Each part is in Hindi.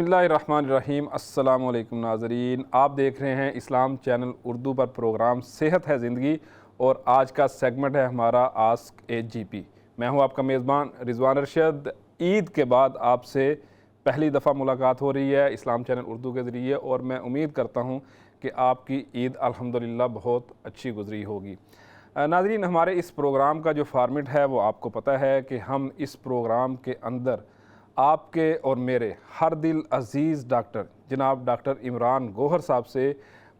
बिस्मिल्लाहिर्रहमानिर्रहीम। अस्सलामुअलैकुम नाज़रीन, आप देख रहे हैं इस्लाम चैनल उर्दू पर प्रोग्राम सेहत है ज़िंदगी और आज का सेगमेंट है हमारा आस्क ए जीपी। मैं हूं आपका मेज़बान रिजवान अरशद। ईद के बाद आपसे पहली दफ़ा मुलाकात हो रही है इस्लाम चैनल उर्दू के ज़रिए और मैं उम्मीद करता हूं कि आपकी ईद अल्हम्दुलिल्लाह बहुत अच्छी गुजरी होगी। नाज़रीन, हमारे इस प्रोग्राम का जो फॉर्मेट है वो आपको पता है कि हम इस प्रोग्राम के अंदर आपके और मेरे हर दिल अज़ीज़ डॉक्टर जनाब डॉक्टर इमरान गौहर साहब से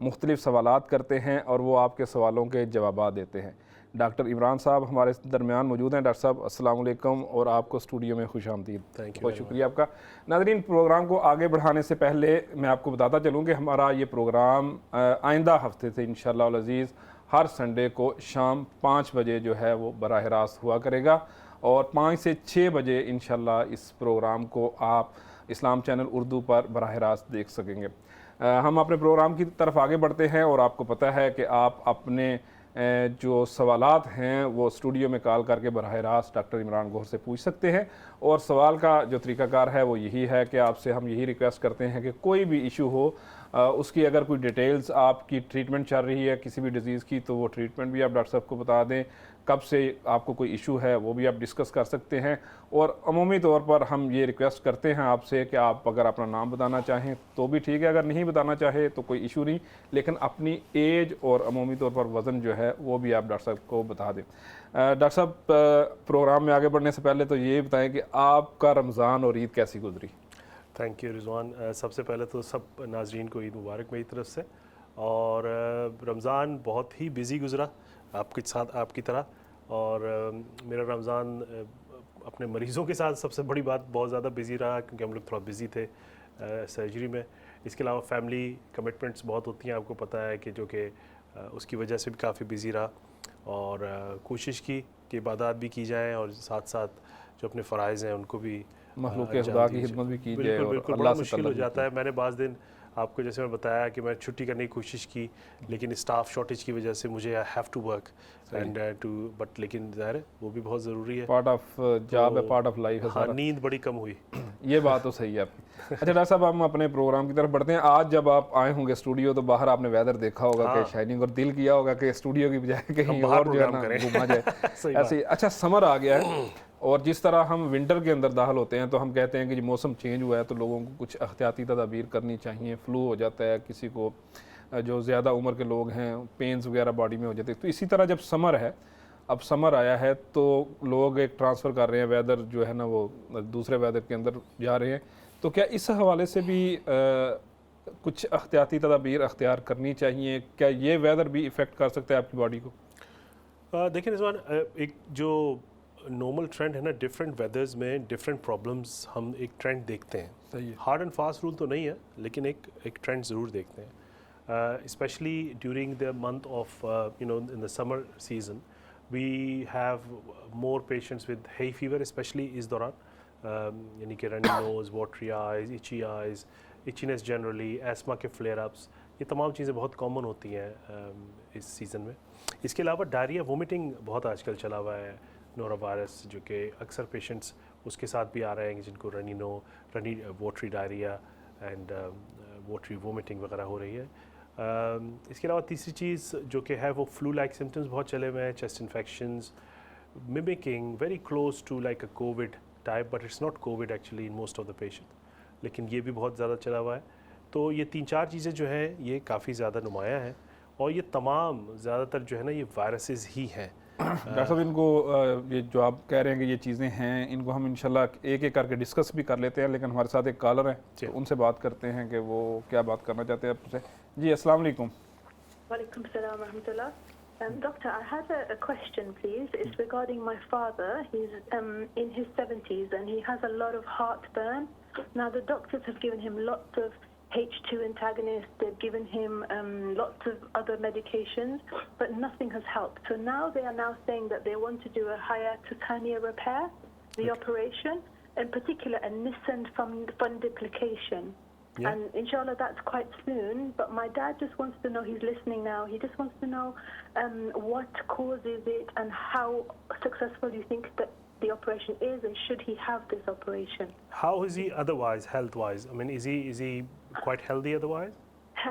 मुख्तलिफ़ सवालात करते हैं और वो आपके सवालों के जवाब देते हैं। डॉक्टर इमरान साहब हमारे दरमियान मौजूद हैं। डॉक्टर साहब अस्सलाम वालेकुम और आपको स्टूडियो में खुशामदीद। बहुत शुक्रिया आपका। नाज़रीन, प्रोग्राम को आगे बढ़ाने से पहले मैं आपको बताता चलूँ कि हमारा ये प्रोग्राम आइंदा हफ्ते से इंशाअल्लाह अज़ीज़ हर संडे को शाम 5 बजे जो है वो बराह रास्त हुआ करेगा और 5 से 6 बजे इंशाल्लाह इस प्रोग्राम को आप इस्लाम चैनल उर्दू पर बराह रास्त देख सकेंगे। हम अपने प्रोग्राम की तरफ आगे बढ़ते हैं और आपको पता है कि आप अपने जो सवालात हैं वो स्टूडियो में कॉल करके बराह रास्त डॉक्टर इमरान गौहर से पूछ सकते हैं और सवाल का जो तरीकाकार है वो यही है कि आपसे हम यही रिक्वेस्ट करते हैं कि कोई भी इशू हो उसकी अगर कोई डिटेल्स आपकी ट्रीटमेंट चल रही है किसी भी डिज़ीज़ की तो वो ट्रीटमेंट भी आप डॉक्टर साहब को बता दें, कब से आपको कोई इशू है वो भी आप डिस्कस कर सकते हैं। और अमूमी तौर पर हम ये रिक्वेस्ट करते हैं आपसे कि आप अगर अपना नाम बताना चाहें तो भी ठीक है, अगर नहीं बताना चाहे तो कोई इशू नहीं, लेकिन अपनी एज और अमूमी तौर पर वज़न जो है वो भी आप डॉक्टर साहब को बता दें। डॉक्टर साहब, प्रोग्राम में आगे बढ़ने से पहले तो ये बताएं कि आपका रमज़ान और ईद कैसी गुजरी? Thank you Rizwan. सबसे पहले तो सब नाजरीन को ईद मुबारक मेरी तरफ से। और रमज़ान बहुत ही बिज़ी गुजरा आपके साथ आपकी तरह। और मेरा रमज़ान अपने मरीज़ों के साथ सबसे बड़ी बात बहुत ज़्यादा बिज़ी रहा क्योंकि हम लोग थोड़ा बिज़ी थे सर्जरी में। इसके अलावा फैमिली कमिटमेंट्स बहुत होती हैं, आपको पता है कि जो कि उसकी वजह से भी काफ़ी बिज़ी रहा। और कोशिश की कि इबादत भी की जाए और साथ साथ जो अपने फ़राइज़ हैं उनको भी मखलूक खुदा की खिदमत भी की जाए और बिल्कुल अल्लाह बड़ा से मुश्किल तलब हो भी जाता की। है। मैंने बाज़ दिन आपको जैसे मैं बताया कि मैं छुट्टी करने की कोशिश की लेकिन स्टाफ शॉर्टेज की वजह से मुझे I have to work and to but लेकिन ज़ाहिर है वो भी बहुत ज़रूरी है, पार्ट ऑफ जॉब है, पार्ट ऑफ लाइफ है हाँ सारा। नींद बड़ी कम हुई। ये बात तो सही है आपकी। अच्छा डॉक्टर साहब, हम अपने प्रोग्राम की तरफ बढ़ते हैं। आज जब आप आए होंगे स्टूडियो तो बाहर आपने वेदर देखा होगा कि हाँ शाइनिंग और दिल किया होगा कि स्टूडियो की बजाय हम कहीं बाहर और जो है प्रोग्राम ना करें घूमा जाए। सही ऐसे ही बात। अच्छा समर आ गया है और जिस तरह हम विंटर के अंदर दाखिल होते हैं तो हम कहते हैं कि मौसम चेंज हुआ है तो लोगों को कुछ एहतियाती तदाबीर करनी चाहिए। फ्लू हो जाता है किसी को, जो ज़्यादा उम्र के लोग हैं पेन्स वगैरह बॉडी में हो जाते हैं। तो इसी तरह जब समर है, अब समर आया है तो लोग एक ट्रांसफ़र कर रहे हैं, वेदर जो है ना वो दूसरे वेदर के अंदर जा रहे हैं। तो क्या इस हवाले से भी कुछ एहतियाती तदाबीर अख्तियार करनी चाहिए? क्या ये वेदर भी इफ़ेक्ट कर सकता है आपकी बॉडी को? देखिए रिजवान, एक जो नॉर्मल ट्रेंड है ना, डिफरेंट वेदर्स में डिफरेंट प्रॉब्लम्स हम एक ट्रेंड देखते हैं। सही है। हार्ड एंड फास्ट रूल तो नहीं है लेकिन एक ट्रेंड ज़रूर देखते हैं। Specially during the month of in the summer season we have more patients with hay fever specially इस दौरान, यानी कि runny nose, watery eyes, itchy eyes, itchiness generally, asthma के फ्लेयर अप्स, ये तमाम चीज़ें बहुत कॉमन होती हैं इस सीज़न में। इसके अलावा डायरिया वोमिटिंग बहुत आजकल चला हुआ है, नोरा वायरस, जो कि अक्सर पेशेंट्स उसके साथ भी आ रहे हैं जिनको runny watery diarrhoea and watery vomiting वगैरह हो रही है। इसके अलावा तीसरी चीज़ जो कि है वो फ्लू लाइक सिम्टम्स बहुत चले हुए हैं, chest infections mimicking very close to like a covid type but it's not covid actually in most of the patient, लेकिन ये भी बहुत ज़्यादा चला हुआ है। तो ये 3-4 चीज़ें जो हैं ये काफ़ी ज़्यादा नुमायाँ हैं और ये तमाम ज़्यादातर जो है ना ये वायरसेस ही हैं। डॉक्टर साहब, इनको ये जो आप कह रहे हैं कि ये चीज़ें हैं इनको हम इंशाल्लाह एक एक करके डिस्कस भी कर लेते हैं, लेकिन हमारे साथ एक कॉलर हैं तो उनसे बात करते हैं कि वो क्या बात करना चाहते हैं आपसे। जी अस्सलाम वालेकुम। Walaikum salam rahmatullah. Doctor, I had a question, please. It's regarding my father. He's in his 70s and he has a lot of heartburn. Now, the doctors have given him lots of H2 antagonists. They've given him lots of other medications, but nothing has helped. So now they are now saying that they want to do a hiatus repair, the operation, in particular a Nissen fundiplication. Yeah. And inshallah that's quite soon, but my dad just wants to know, he's listening now, he just wants to know what causes it and how successful you think that the operation is and should he have this operation? How is he otherwise, health-wise? I mean, is he quite healthy otherwise?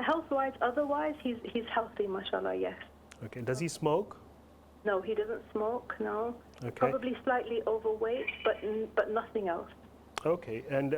Health-wise, otherwise, he's healthy, mashallah, yes. Okay. Does he smoke? No, he doesn't smoke, no. Okay. Probably slightly overweight, but nothing else. Okay. And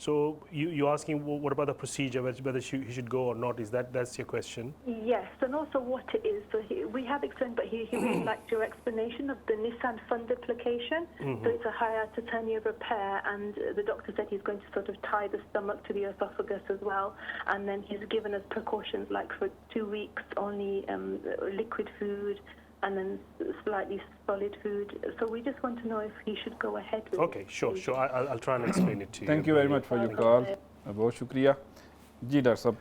so you're asking what about the procedure, whether he should go or not? That's your question? Yes, and also what it is. So we have explained, but he really liked your explanation of the Nissan fundoplication. So it's a hiatus repair, and the doctor said he's going to sort of tie the stomach to the esophagus as well, and then he's given us precautions like for 2 weeks only liquid food, and then slightly solid food. So we just want to know if he should go ahead with Okay, sure. I'll try and explain it to you. Thank you very much for your call, बहुत शुक्रिया जी डॉक्टर साहब।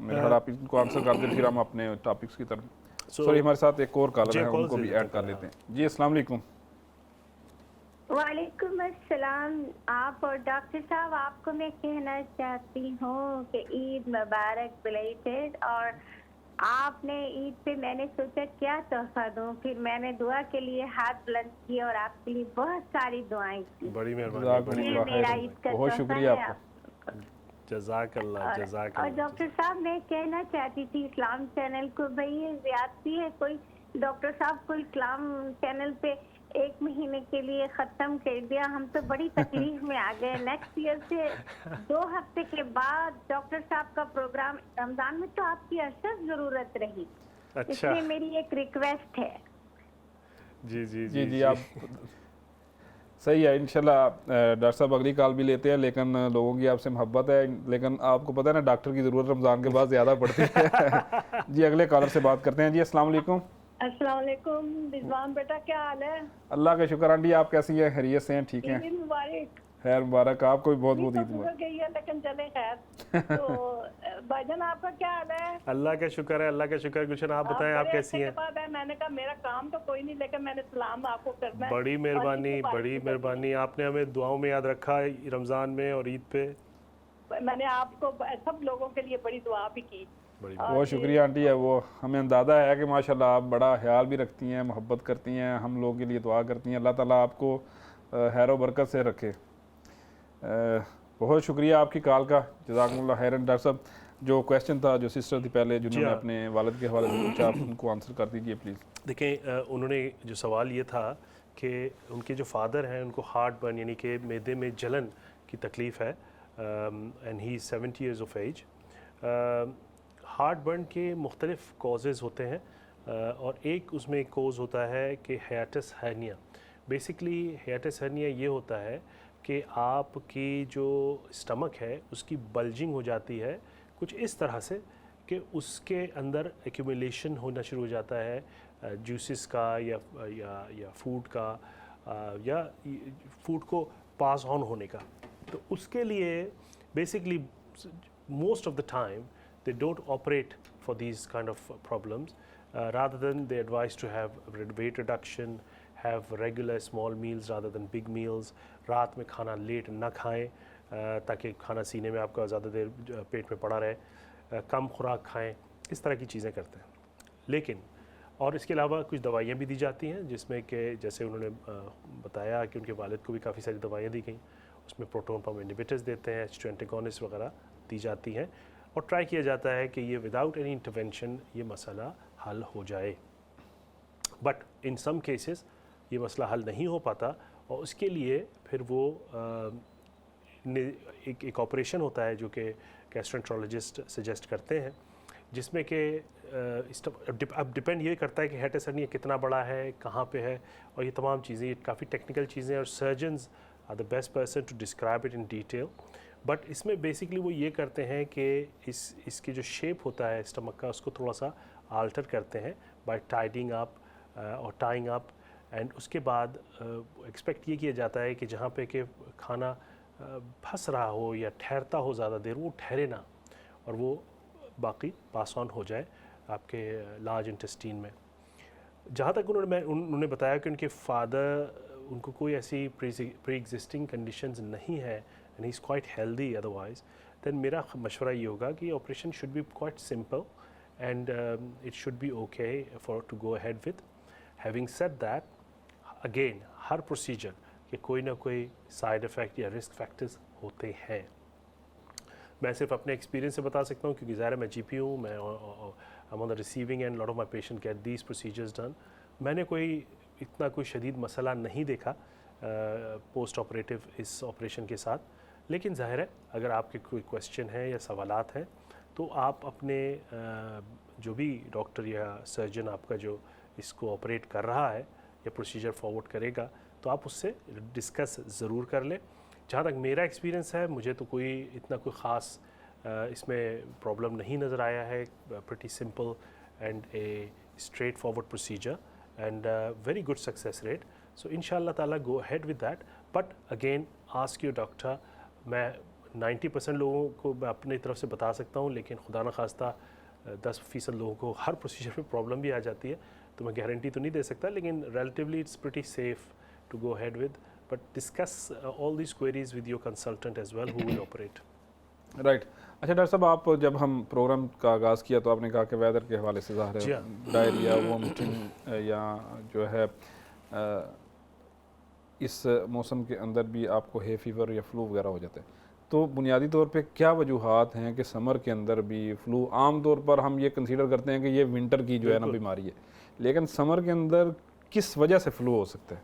मेरे ख्याल आप इनको आंसर कर दें, फिर हम अपने टॉपिक्स की तरफ। सॉरी, हमारे साथ एक और कॉलर है, उनको भी ऐड कर लेते हैं। जी अस्सलाम वालेकुम। वालेकुम अस्सलाम। आप और डॉक्टर साहब, आपको मैं कहना चाहती हूँ कि ईद मुबारक बिलेटेड। और आपने ईद पे मैंने सोचा क्या तोहफा दूँ, फिर मैंने दुआ के लिए हाथ बुलंद किए और आपके लिए बहुत सारी दुआएं की। बड़ी मेहरबानी, ये मेरा ईद का बहुत तोहफा शुक्रिया है आपका। जज़ाकल्लाह, और जज़ाकल्लाह। डॉक्टर साहब, मैं कहना चाहती थी इस्लाम चैनल को, भाई ये ज्यादती है। कोई डॉक्टर साहब कोई इस्लाम चैनल पे 1 महीने के लिए खत्म कर दिया, हम तो बड़ी तकलीफ में आ गए। नेक्स्ट ईयर से 2 हफ्ते के बाद डॉक्टर साहब का प्रोग्राम, रमजान में तो आपकी अशद जरूरत रही। अच्छा। इसलिए मेरी एक रिक्वेस्ट है। जी। आप सही है। इंशाल्लाह डॉक्टर साहब अगली कॉल भी लेते हैं, लेकिन लोगों की आपसे मोहब्बत है, लेकिन आपको पता है ना डॉक्टर की ज़रूरत रमज़ान के बाद ज़्यादा पड़ती है। जी अगले कॉलर से बात करते हैं। जी अस्सलाम वालेकुम। अस्सलाम वालेकुम रिजवान बेटा, क्या हाल है? अल्लाह का शुक्र। आंटी आप कैसी हैं? खैरियत से हैं? ठीक हैं? ईद मुबारक। खैर मुबारक, आपको भी बहुत बहुत ईद तो मुबारक। गई है लेकिन चले खैर। तो भाईजान आपका क्या हाल है? अल्लाह का शुक्र है, अल्लाह का शुक्र है। गुलशन आप बताएं, आप बड़े कैसी अच्छे हैं? के बाद है, मैंने कहा मेरा काम तो कोई नहीं, लेकिन मैंने सलाम आपको करना है। बड़ी मेहरबानी, और ईद बड़ी मुबारक। मेहरबानी। आपने हमें दुआओं में याद रखा रमज़ान में और ईद पे। मैंने आपको सब लोगों के लिए बड़ी दुआ भी की। बड़ी बहुत शुक्रिया आंटी है, वो हमें अंदाज़ा है कि माशाल्लाह आप बड़ा ख्याल भी रखती हैं, मोहब्बत करती हैं, हम लोगों के लिए दुआ करती हैं। अल्लाह ताला आपको खैर व बरकत से रखे। बहुत शुक्रिया आपकी कॉल का, जज़ाकुमुल्लाह खैरन। डॉक्टर साहब जो क्वेश्चन था, जो सिस्टर थी पहले जिन्होंने हाँ। अपने वालिद के हवाले से पूछा, आप उनको आंसर कर दीजिए प्लीज़। देखें, उन्होंने जो सवाल ये था कि उनके जो फादर हैं उनको हार्ट बर्न यानी कि मैदे में जलन की तकलीफ़ है, and he 70 years of age. Heart burn के मुख्तलिफ कॉजेज़ होते हैं, और एक उसमें एक कॉज होता है कि हियाटस हर्निया। बेसिकली हियाटस हर्निया ये होता है कि आपकी जो स्टमक है उसकी बल्जिंग हो जाती है कुछ इस तरह से कि उसके अंदर एक्यूमुलेशन होना शुरू हो जाता है जूसेस का या फूड का, या फूड को पास ऑन होने का। तो उसके लिए basically most of the time they don't operate for these kind of problems. Rather than they advise to have weight reduction, have regular small meals rather than big meals. रात में खाना लेट ना खाएं ताकि खाना सीने में आपका ज़्यादा देर पेट में पड़ा रहे। कम खुराक खाएं, इस तरह की चीज़ें करते हैं। लेकिन और इसके अलावा कुछ दवाइयाँ भी दी जाती हैं, जिसमें कि जैसे उन्होंने बताया कि उनके वालिद को भी काफ़ी सारी दवाइयाँ दी गई। उसमें प्रोटॉन पम्प इनहिबिटर्स देते हैं, H2 एंटागोनिस्ट वगैरह दी जाती हैं, और ट्राई किया जाता है कि ये विदाउट एनी इंटरवेंशन ये मसला हल हो जाए। बट इन सम केसेस ये मसला हल नहीं हो पाता, और उसके लिए फिर वो एक ऑपरेशन होता है जो कि गैस्ट्रोएंटरोलॉजिस्ट सजेस्ट करते हैं, जिसमें कि अब डिपेंड ये करता है कि हियाटस हर्निया कितना बड़ा है, कहाँ पे है, और ये तमाम चीज़ें, ये काफ़ी टेक्निकल चीज़ें, और surgeons are the best person to describe it in detail. But इसमें बेसिकली वो ये करते हैं कि इसकी जो शेप होता है स्टमक का, उसको थोड़ा सा आल्टर करते हैं बाय टाइडिंग अप और टाइंग अप। एंड उसके बाद एक्सपेक्ट ये किया जाता है कि जहाँ पे कि खाना फंस रहा हो या ठहरता हो ज़्यादा देर, वो ठहरे ना, और वो बाकी पास ऑन हो जाए आपके लार्ज इंटेस्टीन में। जहाँ तक उन्होंने बताया कि उनके फादर, उनको कोई ऐसी प्री एग्जिस्टिंग कंडीशंस नहीं है, and he is quite healthy otherwise, then मेरा मशवरा ये होगा कि operation should be quite simple and it should be okay for to go ahead with. Having said that, again हर प्रोसीजर कि कोई ना कोई साइड इफ़ेक्ट या रिस्क फैक्टर्स होते हैं। मैं सिर्फ अपने एक्सपीरियंस से बता सकता हूँ, क्योंकि ज़ाहिर है मैं GP हूँ, मैं I'm on the receiving end, lot of my patient get these procedures done। मैंने कोई इतना कोई शदीद मसला नहीं देखा पोस्ट ऑपरेटिव इस ऑपरेशन के साथ। लेकिन ज़ाहिर है अगर आपके कोई क्वेश्चन है या सवालात हैं तो आप अपने जो भी डॉक्टर या सर्जन आपका जो इसको ऑपरेट कर रहा है या प्रोसीजर फॉरवर्ड करेगा तो आप उससे डिस्कस ज़रूर कर लें। जहाँ तक मेरा एक्सपीरियंस है, मुझे तो कोई इतना कोई ख़ास इसमें प्रॉब्लम नहीं नज़र आया है। Pretty simple and a straightforward procedure and very good success rate. So इंशाल्लाह ताला go ahead with that, but again ask your doctor. मैं 90% लोगों को मैं अपनी तरफ से बता सकता हूँ, लेकिन खुदा न खास्ता 10% लोगों को हर प्रोसीजर में प्रॉब्लम भी आ जाती है, तो मैं गारंटी तो नहीं दे सकता, लेकिन relatively it's pretty safe to go ahead with, but discuss all these queries with your consultant as well who will operate। Right. अच्छा डॉक्टर साहब, आप जब हम प्रोग्राम का आगाज़ किया तो आपने कहा कि वेदर के हवाले से ज़ाहिर जी है हाँ। डायरिया, वोमिटिंग या जो है इस मौसम के अंदर भी आपको हे फीवर या फ्लू वगैरह हो जाता है। तो बुनियादी तौर पे क्या वजूहात हैं कि समर के अंदर भी फ्लू, आम तौर पर हम ये कंसीडर करते हैं कि ये विंटर की जो है ना बीमारी है, लेकिन समर के अंदर किस वजह से फ्लू हो सकता है?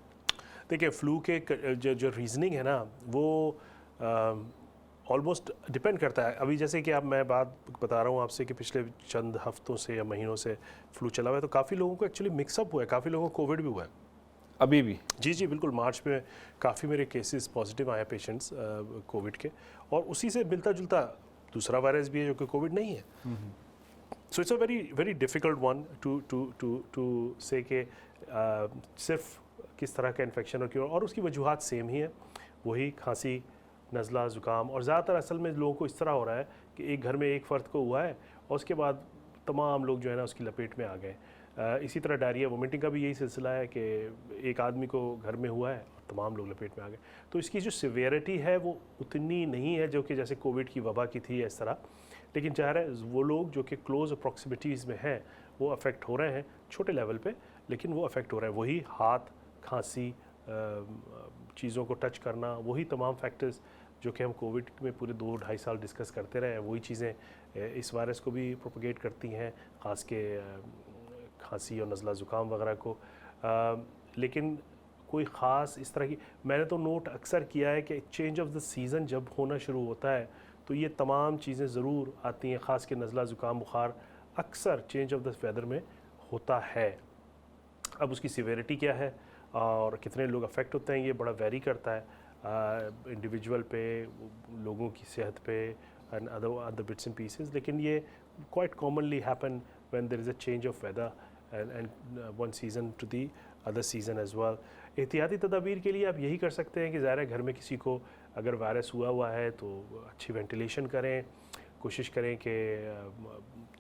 देखिए, फ्लू के जो रीजनिंग है ना वो ऑलमोस्ट डिपेंड करता है। अभी जैसे कि मैं बात बता रहा हूँ आपसे कि पिछले चंद हफ्तों से या महीनों से फ्लू चला हुआ है, तो काफ़ी लोगों को एक्चुअली मिक्सअप हुआ है, काफ़ी लोगों को कोविड भी हुआ है अभी भी। जी बिल्कुल। मार्च में काफ़ी मेरे केसेस पॉजिटिव आए पेशेंट्स कोविड के, और उसी से मिलता जुलता दूसरा वायरस भी है जो कि कोविड नहीं है। So it's a very very difficult one two से कि सिर्फ किस तरह का इन्फेक्शन और उसकी वजूहात सेम ही है, वही खांसी, नज़ला, ज़ुकाम। और ज़्यादातर असल में लोगों को इस तरह हो रहा है कि एक घर में एक फ़र्द को हुआ है और उसके बाद तमाम लोग जो है ना उसकी लपेट में आ गए। इसी तरह डायरिया वोमिटिंग का भी यही सिलसिला है कि एक आदमी को घर में हुआ है और तमाम लोग लपेट में आ गए। तो इसकी जो सिवियरिटी है वो उतनी नहीं है जो कि जैसे कोविड की वबा की थी इस तरह, लेकिन चाह रहे वो लोग जो कि क्लोज प्रॉक्सिमिटीज़ में हैं वो अफेक्ट हो रहे हैं छोटे लेवल पे, लेकिन वो अफेक्ट हो रहे हैं। वही हाथ, खांसी, चीज़ों को टच करना, वही तमाम फैक्टर्स जो कि हम कोविड में पूरे 2-2.5 साल डिस्कस करते रहे हैं, वही चीज़ें इस वायरस को भी प्रोपगेट करती हैं, ख़ास के खांसी और नज़ला ज़ुकाम वगैरह को। लेकिन कोई ख़ास इस तरह की मैंने तो नोट अक्सर किया है कि चेंज ऑफ द सीज़न जब होना शुरू होता है तो ये तमाम चीज़ें ज़रूर आती हैं, ख़ास के नज़ला ज़ुकाम बुखार अक्सर चेंज ऑफ द वेदर में होता है। अब उसकी सिवियरिटी क्या है और कितने लोग अफेक्ट होते हैं ये बड़ा वेरी करता है इंडिविजुअल पे, लोगों की सेहत पे and other bits and pieces, लेकिन ये quite commonly happen when there is a change of weather and one season to the other season as well. एहतियाती तदाबीर के लिए आप यही कर सकते हैं कि ज़ाहिर है घर में किसी को अगर वायरस हुआ है तो अच्छी वेंटिलेशन करें, कोशिश करें कि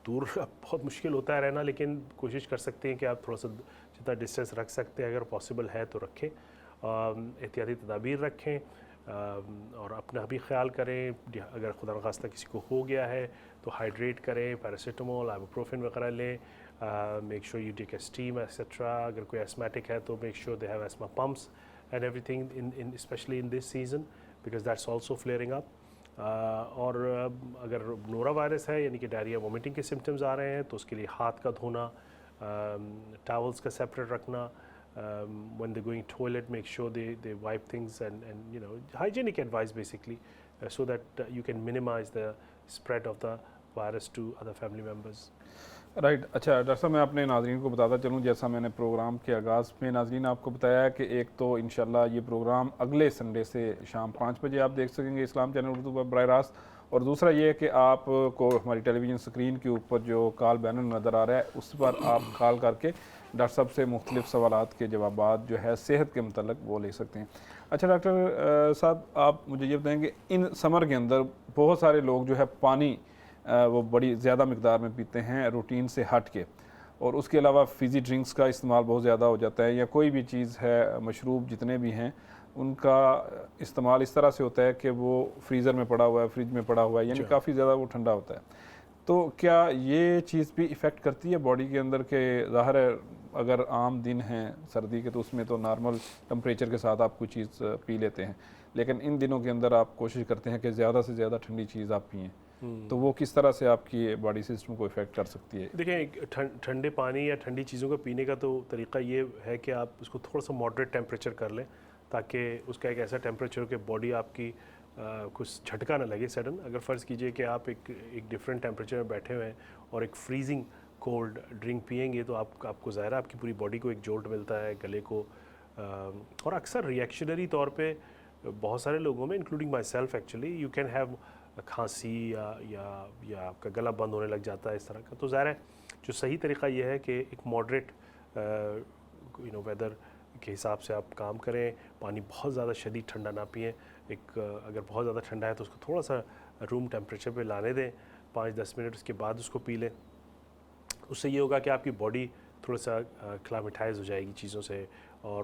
दूर बहुत मुश्किल होता है रहना, लेकिन कोशिश कर सकते हैं कि आप थोड़ा सा जितना डिस्टेंस रख सकते हैं अगर पॉसिबल है तो रखें, एहतियाती तदाबीर रखें और अपना भी ख्याल करें। अगर खुदा न खास्ता किसी को हो गया है तो हाइड्रेट करें, पैरासीटामोल, आइबुप्रोफेन वगैरह लें, make sure you take a steam etcetera. अगर कोई एस्मेटिक है तो make sure they have asthma pumps and everything in specially in this season because that's also flaring up. और अगर नोरा वायरस है यानी कि डायरिया वोमिटिंग के सिम्टम्स आ रहे हैं तो उसके लिए हाथ का धोना, टावल्स का सेपरेट रखना, when they're going toilet make sure they wipe things and you know hygienic advice basically so that you can minimize the spread of the virus to other family members। Right. अच्छा डॉक्टर साहब, मैं अपने नाज़रीन को बताता चलूँ, जैसा मैंने प्रोग्राम के आगाज़ में नाज़रीन आपको बताया कि एक तो इंशाल्लाह ये प्रोग्राम अगले संडे से शाम 5 बजे आप देख सकेंगे इस्लाम चैनल उर्दू पर बराह रास्त, और दूसरा ये है कि आपको हमारी टेलीविज़न स्क्रीन के ऊपर जो कॉल बैनर नज़र आ रहा है उस पर आप कॉल करके डॉक्टर साहब से मुख्तलिफ़ सवालात के जवाबात जो है सेहत के मतलब वो ले सकते हैं। अच्छा डॉक्टर साहब, आप मुझे ये बताएंगे इन समर के अंदर बहुत सारे लोग जो है पानी वो बड़ी ज़्यादा मकदार में पीते हैं रूटीन से हट के, और उसके अलावा फ़िज़ी ड्रिंक्स का इस्तेमाल बहुत ज़्यादा हो जाता है, या कोई भी चीज़ है, मशरूब जितने भी हैं उनका इस्तेमाल इस तरह से होता है कि वो फ्रीज़र में पड़ा हुआ है, फ्रिज में पड़ा हुआ है, यानी काफ़ी ज़्यादा वो ठंडा होता है। तो क्या ये चीज़ भी इफ़ेक्ट करती है बॉडी के अंदर के ज़ाहिर है अगर आम दिन हैं सर्दी के तो उसमें तो नॉर्मल टेम्परेचर के साथ आप कोई चीज़ पी लेते हैं, लेकिन इन दिनों के अंदर आप कोशिश करते हैं कि ज़्यादा से ज़्यादा ठंडी चीज़ आप पिएँ, तो वो किस तरह से आपकी बॉडी सिस्टम को इफ़ेक्ट कर सकती है? देखिए, ठंडे पानी या ठंडी चीज़ों को पीने का तो तरीका ये है कि आप उसको थोड़ा सा मॉडरेट टेम्परेचर कर लें, ताकि उसका एक ऐसा टेम्परेचर कि बॉडी आपकी कुछ झटका ना लगे सडन। अगर फ़र्ज़ कीजिए कि आप एक डिफरेंट टेम्परेचर में बैठे हुए हैं और एक फ्रीजिंग कोल्ड ड्रिंक पिएंगे, तो आपको ज़ाहिर है आपकी पूरी बॉडी को एक जोल्ट मिलता है, गले को। और अक्सर रिएक्शनरी तौर पे बहुत सारे लोगों में, including my self actually, you can have खांसी या आपका गला बंद होने लग जाता है इस तरह का। तो ज़ाहिर है जो सही तरीका ये है कि एक मॉडरेट वेदर के हिसाब से आप काम करें, पानी बहुत ज़्यादा शदीद ठंडा ना पिएं। अगर बहुत ज़्यादा ठंडा है तो उसको थोड़ा सा रूम टेम्परेचर पे लाने दें, 5-10 मिनट, उसके बाद उसको पी लें। उससे ये होगा कि आपकी बॉडी थोड़ा सा क्लाइमेटाइज हो जाएगी चीज़ों से। और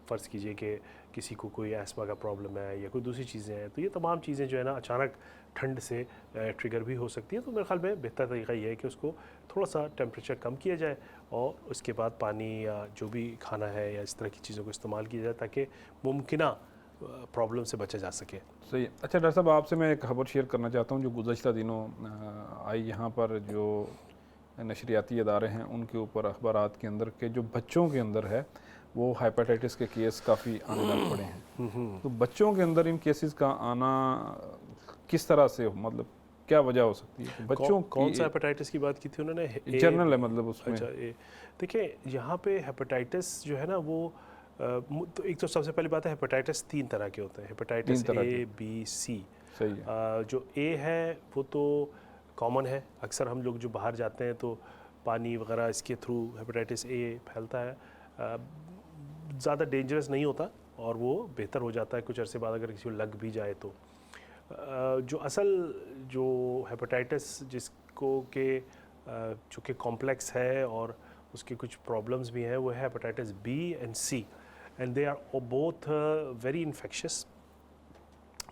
फ़र्ज़ कीजिए कि किसी को कोई एस्मा का प्रॉब्लम है या कोई दूसरी चीज़ें हैं, तो ये तमाम चीज़ें जो है ना अचानक ठंड से ट्रिगर भी हो सकती है। तो मेरे ख्याल में बेहतर तरीका ये है कि उसको थोड़ा सा टेम्परेचर कम किया जाए और उसके बाद पानी या जो भी खाना है या इस तरह की चीज़ों को इस्तेमाल किया जाए, ताकि मुमकिना प्रॉब्लम से बचा जा सके। सही। अच्छा डॉक्टर साहब, आपसे मैं एक खबर शेयर करना चाहता हूँ जो गुज़श्ता दिनों आई। यहाँ पर जो नशरियाती इदारे हैं उनके ऊपर अखबारात के अंदर के जो बच्चों के अंदर है वो हेपेटाइटिस के केस काफ़ी आने लग पड़े हैं। तो बच्चों के अंदर इन केसेस का आना किस तरह से, मतलब क्या वजह हो सकती है? बच्चों कौन सा हेपेटाइटिस की बात की थी उन्होंने? जनरल है मतलब उसमें। अच्छा, देखिए यहाँ पे हेपेटाइटिस जो है ना वो तो एक तो सबसे पहली बात है, हेपेटाइटिस 3 तरह के होते हैं, हेपेटाइटिस A, B, C। सही है। जो A है वो तो कॉमन है, अक्सर हम लोग जो बाहर जाते हैं तो पानी वगैरह इसके थ्रू हेपेटाइटिस A फैलता है। ज़्यादा डेंजरस नहीं होता और वो बेहतर हो जाता है कुछ अरसे बाद अगर किसी को लग भी जाए तो। जो असल जो हेपेटाइटिस जिसको के चूँकि कॉम्प्लेक्स है और उसके कुछ प्रॉब्लम्स भी हैं, वो है hepatitis B and C, and they are both very infectious.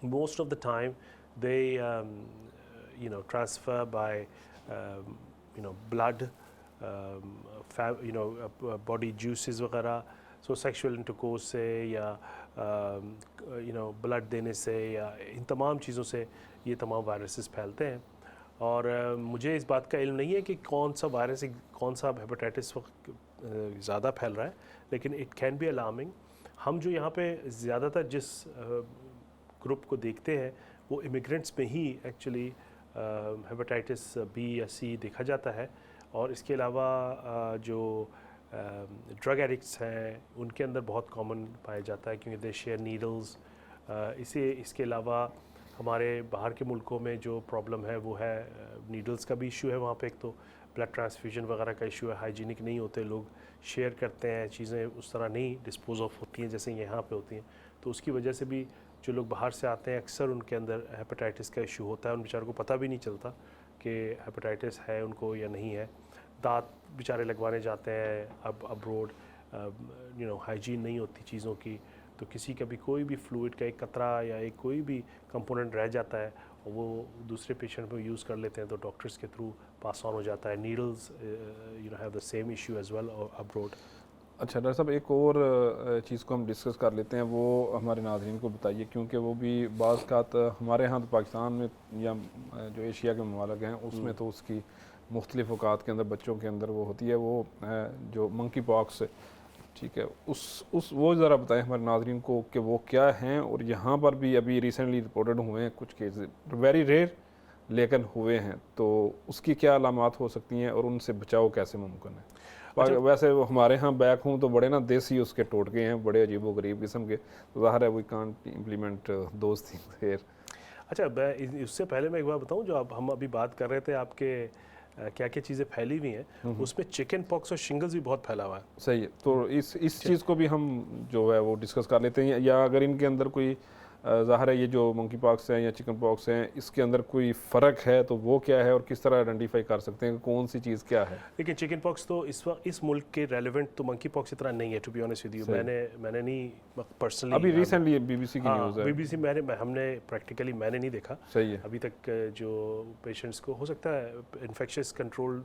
Most of the time they transfer by blood, body juices वगैरह, so sexual intercourse से या blood देने से या इन तमाम चीज़ों से ये तमाम वायरसेस फैलते हैं। और मुझे इस बात का इल्म नहीं है कि कौन सा वायरस, कौन सा हेपेटाइटिस वक्त ज़्यादा फैल रहा है, लेकिन इट कैन बी अलार्मिंग। हम जो यहाँ पे ज़्यादातर जिस ग्रुप को देखते हैं वो इमिग्रेंट्स में ही एक्चुअली हेपेटाइटिस B या C देखा जाता है। और इसके अलावा जो ड्रग एडिक्ट्स हैं उनके अंदर बहुत कॉमन पाया जाता है, क्योंकि दे शेयर नीडल्स। इसके अलावा हमारे बाहर के मुल्कों में जो प्रॉब्लम है वो है नीडल्स का भी इशू है। वहाँ पे एक तो ब्लड ट्रांसफ्यूजन वगैरह का इशू है, हाइजीनिक नहीं होते, लोग शेयर करते हैं, चीज़ें उस तरह नहीं डिस्पोज ऑफ होती हैं जैसे यहाँ पे होती हैं। तो उसकी वजह से भी जो लोग बाहर से आते हैं अक्सर उनके अंदर हेपेटाइटिस का इशू होता है। उन बेचारों को पता भी नहीं चलता कि हेपेटाइटिस है उनको या नहीं है। दांत बेचारे लगवाने जाते हैं अब अब्रोड, हाइजीन नहीं होती चीज़ों की, तो किसी का भी कोई भी फ्लूइड का एक कतरा या एक कोई भी कंपोनेंट रह जाता है और वो दूसरे पेशेंट पे यूज़ कर लेते हैं तो डॉक्टर्स के थ्रू पास ऑन हो जाता है। Needles have the same issue as well abroad. अच्छा डॉक्टर साहब, एक और चीज़ को हम डिस्कस कर लेते हैं, वो हमारे नाज़रीन को बताइए, क्योंकि वो भी बाज़ कात हमारे यहाँ तो पाकिस्तान में या जो एशिया के ममालिक हैं उसमें तो उसकी मुख्तलिफ़ औक़ात के अंदर बच्चों के अंदर वो होती है, वो जो मंकी पॉक्स, ठीक है, उस वो ज़रा बताएं हमारे नाज़रीन को कि वो क्या हैं। और यहाँ पर भी अभी रिसेंटली रिपोर्टेड हुए हैं कुछ केस, वेरी रेयर लेकिन हुए हैं, तो उसकी क्या अलामात हो सकती हैं और उनसे बचाव कैसे मुमकिन है? अच्छा, वैसे वो हमारे यहाँ बैक हूँ तो बड़े ना देसी उसके टोटके हैं, बड़े अजीब व गरीब किस्म के, तो ज़ाहिर है we can't implement those things here. अच्छा, उससे पहले मैं एक बार बताऊँ, जो अब हम अभी बात कर रहे थे आपके क्या क्या चीज़ें फैली हुई हैं, उसमें चिकन पॉक्स और शिंगल्स भी बहुत फैला हुआ है। सही है, तो इस चीज़ को भी हम जो है वो डिस्कस कर लेते हैं, या अगर इनके अंदर कोई ज़ाहिर है ये जो मंकी पॉक्स हैं या चिकन पॉक्स हैं इसके अंदर कोई फ़र्क है तो वो क्या है और किस तरह आइडेंटिफाई कर सकते हैं कि कौन सी चीज़ क्या है? लेकिन चिकन पॉक्स तो इस वक्त इस मुल्क के रेलेवेंट तो मंकी पॉक्स इतना नहीं है, to be honest with you. मैंने नहीं पर्सनली, अभी रिसेंटली BBC की न्यूज़ है, BBC हमने प्रैक्टिकली मैंने नहीं देखा। सही है। अभी तक जो पेशेंट्स को हो सकता है इन्फेक्शियस कंट्रोल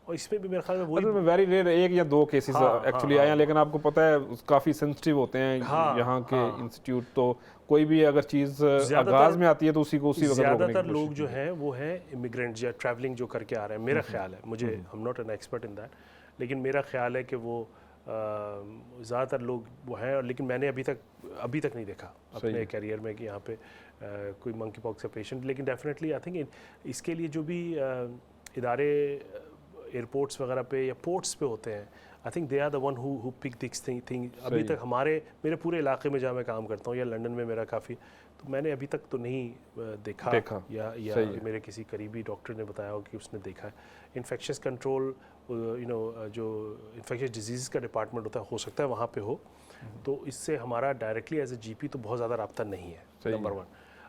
और इसमें भी मेरे ख्याल में वही मतलब वेरी रेयर 1 या 2 केसेस एक्चुअली आए हैं, लेकिन आपको पता है काफ़ी सेंसिटिव होते हैं यहाँ के इंस्टीट्यूट, तो कोई भी अगर चीज़ आगाज में आती है तो उसी वक्त ज़्यादातर लोग जो हैं वो हैं इमिग्रेंट्स या ट्रैवलिंग जो करके आ रहे हैं, मेरा ख्याल है, मुझे I am not an expert in that, लेकिन मेरा ख्याल है कि वो ज़्यादातर लोग वो हैं। और लेकिन मैंने अभी तक नहीं देखा अपने करियर में कि यहाँ पे कोई मंकी पॉक्स का पेशेंट। लेकिन डेफिनेटली आई थिंक इसके लिए जो भी इदारे एयरपोर्ट्स वगैरह पे या पोर्ट्स पे होते हैं, I think they are the one who pick this thing. अभी तक मेरे पूरे इलाके में जहाँ मैं काम करता हूँ या लंदन में मेरा काफ़ी, तो मैंने अभी तक तो नहीं देखा या मेरे किसी करीबी डॉक्टर ने बताया हो कि उसने देखा है। इन्फेक्शस कंट्रोल जो इन्फेक्शस डिजीज़ का डिपार्टमेंट होता है, हो सकता है वहाँ पे हो, तो इससे हमारा डायरेक्टली एज ए जीपी तो बहुत ज़्यादा रब्ता नहीं है, नंबर 1।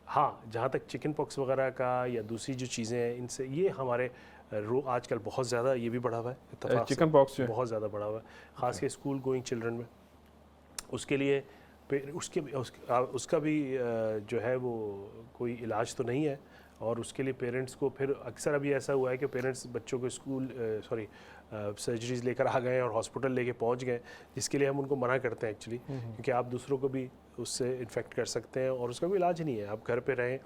हाँ, जहाँ तक चिकन पॉक्स वगैरह का या दूसरी जो चीज़ें हैं, इनसे ये हमारे आजकल बहुत ज़्यादा ये भी बढ़ा हुआ है, चिकन पॉक्स बहुत ज़्यादा बढ़ा हुआ है, ख़ास के स्कूल गोइंग चिल्ड्रन में। उसके लिए उसका भी जो है वो कोई इलाज तो नहीं है, और उसके लिए पेरेंट्स को फिर अक्सर अभी ऐसा हुआ है कि पेरेंट्स बच्चों को सर्जरीज लेकर आ गए और हॉस्पिटल लेके पहुंच गए, जिसके लिए हम उनको मना करते हैं एक्चुअली, क्योंकि आप दूसरों को भी उससे इन्फेक्ट कर सकते हैं और उसका कोई इलाज नहीं है। आप घर पे रहें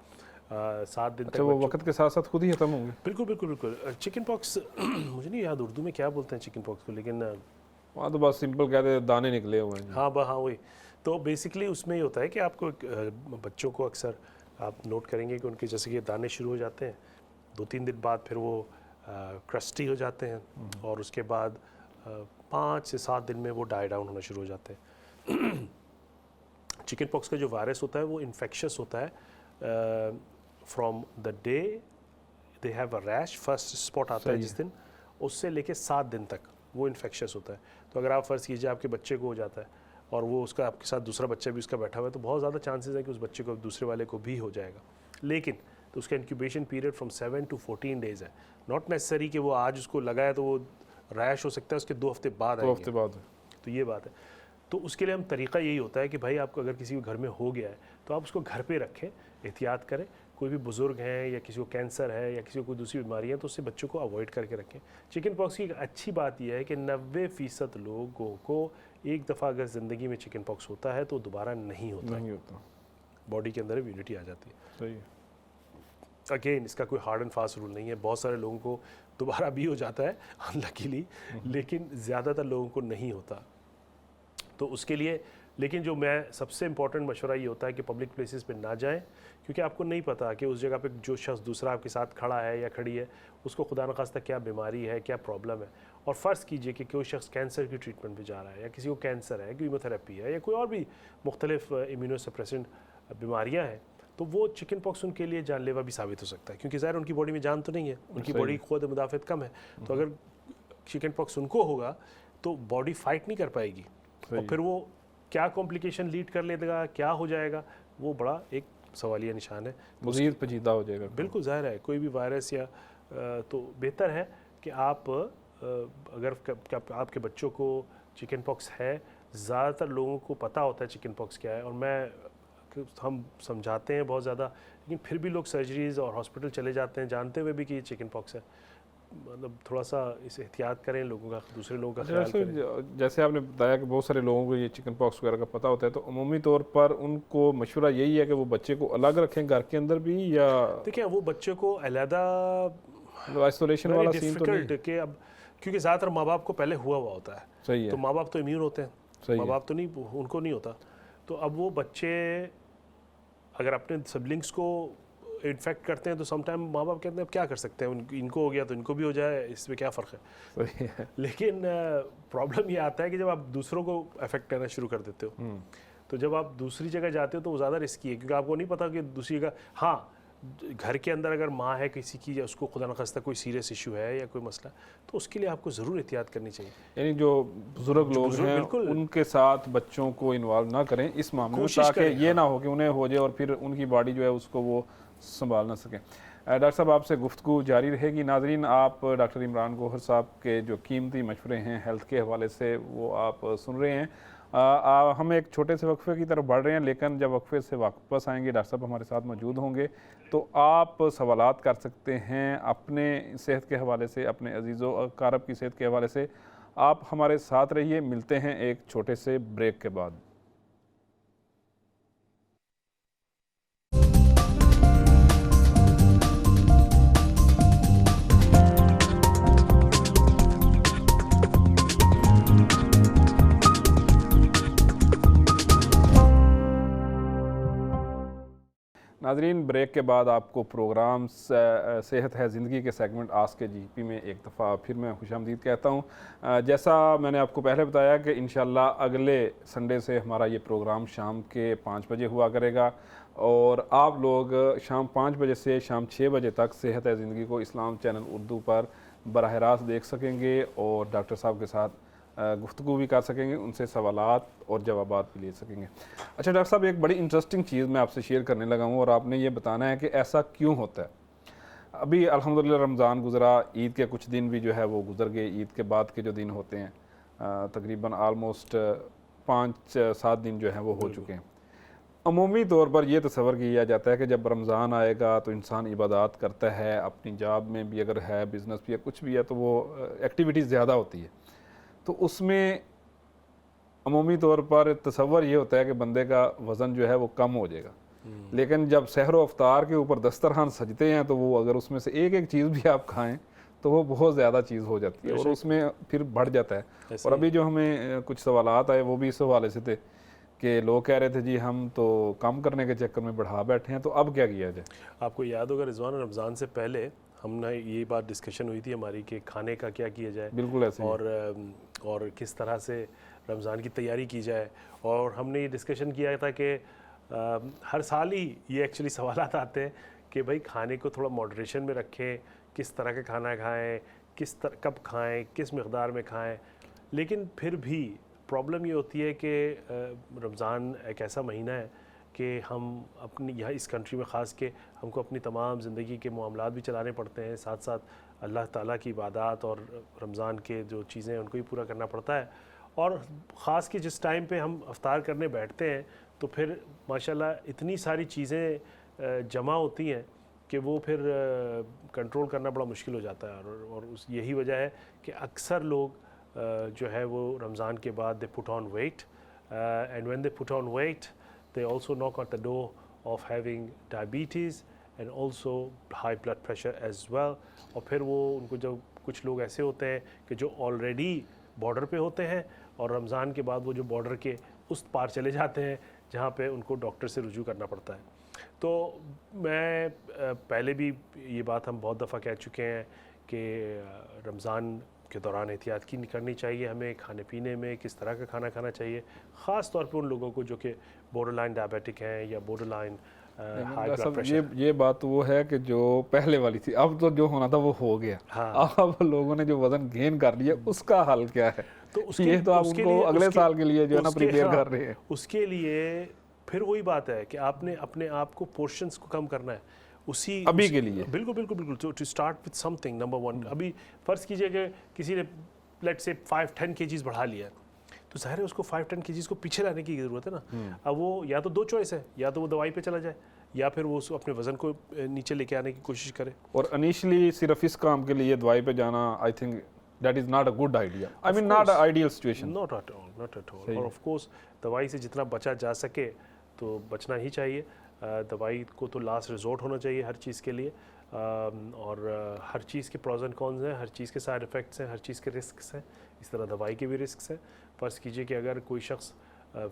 7 दिन तक। वो वक्त के साथ साथ खुद ही खत्म होंगे। बिल्कुल। चिकन पॉक्स मुझे नहीं याद उर्दू में क्या बोलते हैं चिकन पॉक्स को, लेकिन वहाँ तो बस सिंपल कहते हैं दाने निकले हुए हैं। हाँ वही। तो बेसिकली उसमें ये होता है कि आपको बच्चों को अक्सर आप नोट करेंगे कि उनके जैसे कि दाने शुरू हो जाते हैं, 2-3 दिन बाद फिर वो क्रस्टी हो जाते हैं, और उसके बाद 5 से 7 दिन में वो डाई डाउन होना शुरू हो जाते हैं। चिकन पॉक्स का जो वायरस होता है वो इन्फेक्शस होता है from the day they have a rash, first spot आता है जिस दिन, उससे लेके 7 दिन तक वो इन्फेक्शस होता है। तो अगर आप फ़र्ज़ कीजिए आपके बच्चे को हो जाता है और वो उसका आपके साथ दूसरा बच्चा भी उसका बैठा हुआ है, तो बहुत ज़्यादा चांसेस है कि उस बच्चे को दूसरे वाले को भी हो जाएगा। लेकिन तो उसका incubation period from 7 to 14 days है। नॉट नेसेसरी कि वो आज उसको लगा है तो वो रैश हो सकता है उसके 2 हफ्ते बाद आएंगे। 2 हफ्ते बाद। तो ये बात है। तो उसके लिए हम तरीका यही होता है कि भाई आपको अगर किसी को घर में हो गया है तो आप उसको घर पे रखें, एहतियात करें। कोई भी बुज़ुर्ग हैं या किसी को कैंसर है या किसी को कोई दूसरी बीमारी है तो उससे बच्चों को अवॉइड करके रखें। चिकन पॉक्स की एक अच्छी बात यह है कि 90% लोगों को एक दफ़ा अगर ज़िंदगी में चिकन पॉक्स होता है तो दोबारा नहीं होता। बॉडी के अंदर इम्यूनिटी आ जाती है। सही है। अगेन इसका कोई हार्ड एंड फास्ट रूल नहीं है, बहुत सारे लोगों को दोबारा भी हो जाता है अनलकीली, लेकिन ज़्यादातर लोगों को नहीं होता। तो उसके लिए लेकिन जो मैं सबसे इम्पॉर्टेंट मशवरा ये होता है कि पब्लिक प्लेसेस पे ना जाएं, क्योंकि आपको नहीं पता कि उस जगह पे जो शख्स दूसरा आपके साथ खड़ा है या खड़ी है उसको खुदा न खास्ता क्या बीमारी है, क्या प्रॉब्लम है। और फ़र्ज़ कीजिए कि कोई शख्स कैंसर की ट्रीटमेंट पे जा रहा है या किसी को कैंसर है, कीमोथेरेपी है या कोई और भी मुख्तलिफ इम्यूनोसप्रेसेंट बीमारियाँ हैं, तो वो चिकन पॉक्स उनके लिए जानलेवा भी साबित हो सकता है, क्योंकि ज़ाहिर उनकी बॉडी में जान तो नहीं है, उनकी बॉडी की खुद मुदाफ़त कम है। तो अगर चिकन पॉक्स उनको होगा तो बॉडी फाइट नहीं कर पाएगी, और फिर वो क्या कॉम्प्लिकेशन लीड कर लेगा, क्या हो जाएगा, वो बड़ा एक सवालिया निशान है, मज़ीद पेचीदा हो जाएगा। बिल्कुल ज़ाहिर है कोई भी वायरस या तो बेहतर है कि आप अगर आपके बच्चों को चिकन पॉक्स है, ज़्यादातर लोगों को पता होता है चिकन पॉक्स क्या है, और हम समझाते हैं बहुत ज़्यादा, लेकिन फिर भी लोग सर्जरीज़ और हॉस्पिटल चले जाते हैं जानते हुए भी कि ये चिकन पॉक्स है। मतलब थोड़ा सा इस एहतियात करें, लोगों का दूसरे लोगों का ख्याल करें। जैसे आपने बताया कि बहुत सारे लोगों को ये चिकन पॉक्स वगैरह का पता होता है, तो अमूमी तौर पर उनको मशवरा यही है कि वो बच्चे को अलग रखें घर के अंदर भी, या देखिए वो बच्चे को अलहदा आइसोलेशन वाला सीन तो नहीं कि अब क्योंकि ज़्यादातर माँ बाप को पहले हुआ होता है। सही है। तो माँ बाप तो इम्यून होते हैं, माँ बाप तो नहीं, उनको नहीं होता। तो अब वो बच्चे अगर अपने सिबलिंग्स को इन्फेक्ट करते हैं तो समटाइम माँ बाप कहते हैं अब क्या कर सकते हैं, इनको हो गया तो इनको भी हो जाए, इसमें क्या फ़र्क है। लेकिन प्रॉब्लम ये आता है कि जब आप दूसरों को अफेक्ट करना शुरू कर देते हो, तो जब आप दूसरी जगह जाते हो तो वो ज़्यादा रिस्की है, क्योंकि आपको नहीं पता कि दूसरी जगह, हाँ घर के अंदर अगर माँ है किसी की या उसको खुदा न खास्ता कोई सीरियस इशू है या कोई मसला, तो उसके लिए आपको ज़रूर एहतियात करनी चाहिए। यानी जो बुजुर्ग लोग हैं उनके साथ बच्चों को इन्वॉल्व ना करें इस मामले में, ताकि ये ना हो कि उन्हें हो जाए और फिर उनकी बॉडी जो है उसको वो संभाल ना सकें। डॉक्टर साहब आपसे गुफ्तगू जारी रहेगी। नाजरीन, आप डॉक्टर इमरान गौहर साहब के जो कीमती मशवरे हैं हेल्थ के हवाले से वो आप सुन रहे हैं। हम एक छोटे से वक्फे की तरफ बढ़ रहे हैं, लेकिन जब वक्फे से वापस आएंगे डॉक्टर साहब हमारे साथ मौजूद होंगे, तो आप सवालात कर सकते हैं अपने सेहत के हवाले से, अपने अजीज़ो अकारब की सेहत के हवाले से। आप हमारे साथ रहिए, मिलते हैं एक छोटे से ब्रेक के बाद। नाजरीन, ब्रेक के बाद आपको प्रोग्राम सेहत है ज़िंदगी के सेगमेंट आस्क के जीपी में एक दफ़ा फिर मैं खुशामदीद कहता हूँ। जैसा मैंने आपको पहले बताया कि इंशाल्लाह अगले संडे से हमारा ये प्रोग्राम शाम के 5 बजे हुआ करेगा और आप लोग शाम 5 बजे से शाम 6 बजे तक सेहत है ज़िंदगी को इस्लाम चैनल उर्दू पर बराह रास्त देख सकेंगे और डॉक्टर साहब के साथ गुफ्तगू भी कर सकेंगे, उनसे सवालात और जवाबात भी ले सकेंगे। अच्छा डॉक्टर साहब, एक बड़ी इंटरेस्टिंग चीज़ मैं आपसे शेयर करने लगा हूँ और आपने ये बताना है कि ऐसा क्यों होता है। अभी अल्हम्दुलिल्लाह रमज़ान गुज़रा, ईद के कुछ दिन भी जो है वो गुज़र गए, ईद के बाद के जो दिन होते हैं तकरीबन आलमोस्ट 5-7 दिन जो है वो हो चुके हैं। अमूमी तौर पर यह तस्वर किया जाता है कि जब रमज़ान आएगा तो इंसान इबादत करता है, अपनी जॉब में भी अगर है, बिज़नेस भी है, कुछ भी है, तो वो एक्टिविटीज़ ज़्यादा होती है, तो उसमें अमूमी तौर पर तसव्वुर ये होता है कि बंदे का वज़न जो है वो कम हो जाएगा। लेकिन जब सहर व अफ्तार के ऊपर दस्तरखान सजते हैं तो वो अगर उसमें से एक एक चीज़ भी आप खाएं तो वो बहुत ज़्यादा चीज़ हो जाती है और उसमें फिर बढ़ जाता है। और अभी जो हमें कुछ सवालात आए वो भी इस हवाले से थे कि लोग कह रहे थे जी हम तो कम करने के चक्कर में बढ़ा बैठे हैं, तो अब क्या किया जाए। आपको याद होगा रिजवान, रमज़ान से पहले हमने ये बात डिस्कशन हुई थी हमारी कि खाने का क्या किया जाए, बिल्कुल ऐसे और किस तरह से रमज़ान की तैयारी की जाए। और हमने ये डिस्कशन किया था कि हर साल ही ये एक्चुअली सवालात आते हैं कि भाई खाने को थोड़ा मॉडरेशन में रखें, किस तरह का खाना खाएं, कब खाएं, किस मकदार में खाएं। लेकिन फिर भी प्रॉब्लम ये होती है कि रमज़ान एक ऐसा महीना है कि हम अपनी यहाँ इस कंट्री में ख़ास के हमको अपनी तमाम ज़िंदगी के मामलात भी चलाने पड़ते हैं, साथ साथ अल्लाह ताला की इबादत और रमज़ान के जो चीज़ें हैं उनको भी पूरा करना पड़ता है। और ख़ास कि जिस टाइम पे हम अफ्तार करने बैठते हैं तो फिर माशाल्लाह इतनी सारी चीज़ें जमा होती हैं कि वो फिर कंट्रोल करना बड़ा मुश्किल हो जाता है। और यही वजह है कि अक्सर लोग जो है वो रमज़ान के बाद they put on weight, and when they put on weight they also knock at the door of having diabetes and also high blood pressure as well। और फिर वो उनको जब कुछ लोग ऐसे होते हैं कि जो ऑलरेडी बॉर्डर पे होते हैं और रमज़ान के बाद वो जो बॉर्डर के उस पार चले जाते हैं जहाँ पे उनको डॉक्टर से रुजू करना पड़ता है। तो मैं पहले भी ये बात हम बहुत दफ़ा कह चुके हैं कि रमज़ान के दौरान एहतियात की करनी चाहिए, हमें खाने पीने में किस तरह का खाना खाना चाहिए, ख़ास तौर पे उन लोगों को जो कि बॉर्डरलाइन डायबिटिक हैं या बॉर्डरलाइन हाई ब्लड प्रेशर। ये बात तो वो है कि जो पहले वाली थी, अब तो जो होना था वो हो गया। हाँ। अब लोगों ने जो वजन गेन कर लिया उसका हल क्या है, तो ये तो आप उनको अगले साल के लिए जो है ना प्रिपेयर कर रहे हैं। उसके लिए फिर वही बात है कि आपने अपने आप को पोर्शंस को कम करना है अभी के लिए। बिल्कुल बिल्कुल बिल्कुल। To start with something number 1। अभी फ़र्ज़ कीजिए कि किसी ने लेट से 5-10 kgs बढ़ा लिया, तो ज़ाहिर है उसको 5-10 kgs को पीछे लाने की ज़रूरत है ना। अब वो या तो 2 चॉइस है, या तो वो दवाई पे चला जाए या फिर वो अपने वज़न को नीचे लेके आने की कोशिश करे। और इनिशियली सिर्फ इस काम के लिए दवाई पे जाना, आई think that is not a good idea. I mean not a ideal situation. Not at all, not at all. और ऑफ कोर्स दवाई से जितना बचा जा सके तो बचना ही चाहिए। दवाई को तो लास्ट रिजॉर्ट होना चाहिए हर चीज़ के लिए। और हर चीज़ के प्रॉज एंड कॉन्स हैं, हर चीज़ के साइड इफ़ेक्ट्स हैं, हर चीज़ के रिस्क्स हैं। इस तरह दवाई के भी रिस्क्स हैं। फ़र्ज़ कीजिए कि अगर कोई शख्स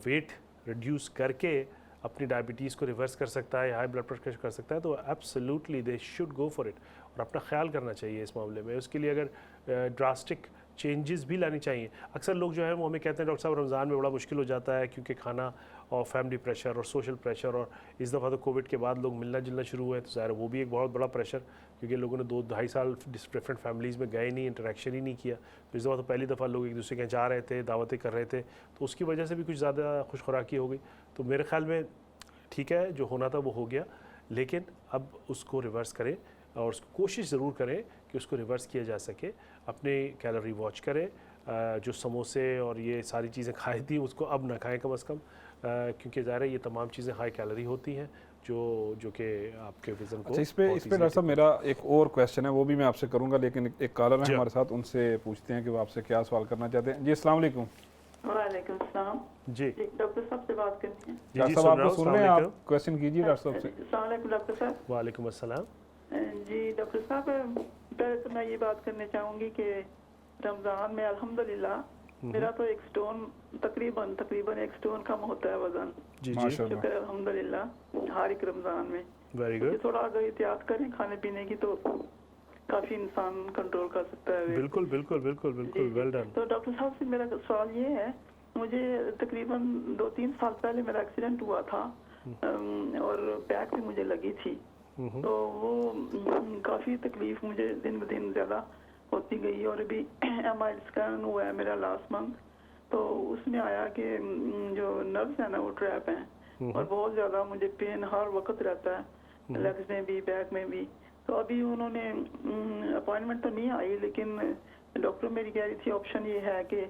वेट रिड्यूस करके अपनी डायबिटीज़ को रिवर्स कर सकता है या हाई ब्लड प्रेशर कर सकता है तो absolutely they should go for it. और अपना ख्याल करना चाहिए इस मामले में। उसके लिए अगर ड्रास्टिक चेंजेस भी लानी चाहिए। अक्सर लोग जो है वो हमें कहते हैं डॉक्टर साहब रमज़ान में बड़ा मुश्किल हो जाता है क्योंकि खाना और फैमिली प्रेशर और सोशल प्रेशर, और इस दफ़ा तो कोविड के बाद लोग मिलना जुलना शुरू हुए तो ज़ाहिर वो भी एक बहुत बड़ा प्रेशर, क्योंकि लोगों ने 2-2.5 साल डिफरेंट फैमिलीज़ में गए नहीं, इंटरेक्शन ही नहीं किया। तो इस दफ़ा तो पहली दफ़ा लोग एक दूसरे के जा रहे थे, दावतें कर रहे थे, तो उसकी वजह से भी कुछ ज़्यादा खुश खुराकी हो गई। तो मेरे ख्याल में ठीक है, जो होना था वो हो गया, लेकिन अब उसको रिवर्स करें। और उसको कोशिश ज़रूर करें कि उसको रिवर्स किया जा सके। अपने कैलोरी वॉच करें, जो समोसे और ये सारी चीज़ें खाई थी उसको अब ना खाएं कम से कम, क्योंकि ज़ाहिर है ये तमाम चीज़ें हाई कैलोरी होती हैं जो कि आपके वज़न को अच्छा, इस पे डॉक्टर साहब मेरा एक और क्वेश्चन है, वो भी मैं आपसे करूंगा, लेकिन एक कॉलर है जी। हमारे साथ, उनसे पूछते हैं कि वो आपसे क्या सवाल करना चाहते हैं। जी अस्सलाम वालेकुम। वालेकुम सलाम। जी जी डॉक्टर साहब से बात करनी है। जी डॉक्टर जी, साहब सुन रहा आपको हूँ। सुन रहे हैं, अस्सलाम आप क्वेश्चन कीजिए डॉक्टर साहब से। अस्सलाम वालेकुम डॉक्टर साहब। वालेकुम अस्सलाम। जी डॉक्टर साहब, पहले तो मैं ये बात करना चाहूँगी कि रमज़ान में अल्हम्दुलिल्लाह मेरा तो तकरीबन 1 स्टोन कम होता है वज़न। जी जी, माशाल्लाह। शुक्र है अल्हम्दुलिल्लाह हर एक रमज़ान में। वेरी क्योंकि गुड। थोड़ा अगर एहतियात करें खाने पीने की तो काफ़ी इंसान कंट्रोल कर सकता है। बिल्कुल बिल्कुल बिल्कुल बिल्कुल, जी, वेल डन। तो डॉक्टर साहब से मेरा सवाल ये है, मुझे तकरीबन 2-3 साल पहले मेरा एक्सीडेंट हुआ था और बैक पे मुझे लगी थी, तो वो काफ़ी तकलीफ मुझे दिन ब दिन ज़्यादा होती गई। और अभी MRI स्कैन हुआ है मेरा लास्ट मंथ, तो उसमें आया कि जो नर्व्स है ना वो ट्रैप हैं और बहुत ज़्यादा मुझे पेन हर वक्त रहता है, लेग्स में भी बैक में भी। तो अभी उन्होंने अपॉइंटमेंट तो नहीं आई, लेकिन डॉक्टर मेरी कह रही थी ऑप्शन ये है कि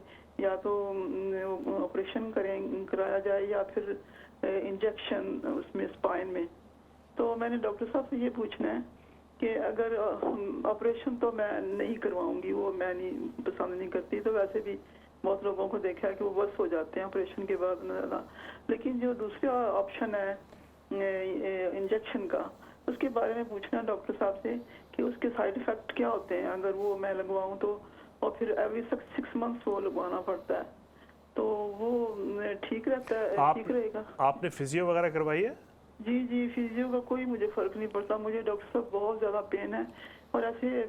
या तो ऑपरेशन कराया जाए या फिर इंजेक्शन उसमें स्पाइन में। तो मैंने डॉक्टर साहब से ये पूछना है कि अगर ऑपरेशन तो मैं नहीं करवाऊंगी, वो मैं नहीं पसंद नहीं करती, तो वैसे भी बहुत लोगों को देखा है कि वो बस हो जाते हैं ऑपरेशन के बाद ज़्यादा, लेकिन जो दूसरा ऑप्शन है इंजेक्शन का, उसके बारे में पूछना है डॉक्टर साहब से कि उसके साइड इफ़ेक्ट क्या होते हैं अगर वो मैं लगवाऊं तो, और फिर एवरी 6 मंथ्स वो लगवाना पड़ता है, तो वो ठीक रहता है, ठीक रहेगा? आपने फिजियो वगैरह करवाई है? जी फिजियो का कोई मुझे फर्क नहीं पड़ता। मुझे डॉक्टर साहब बहुत ज़्यादा पेन है और ऐसे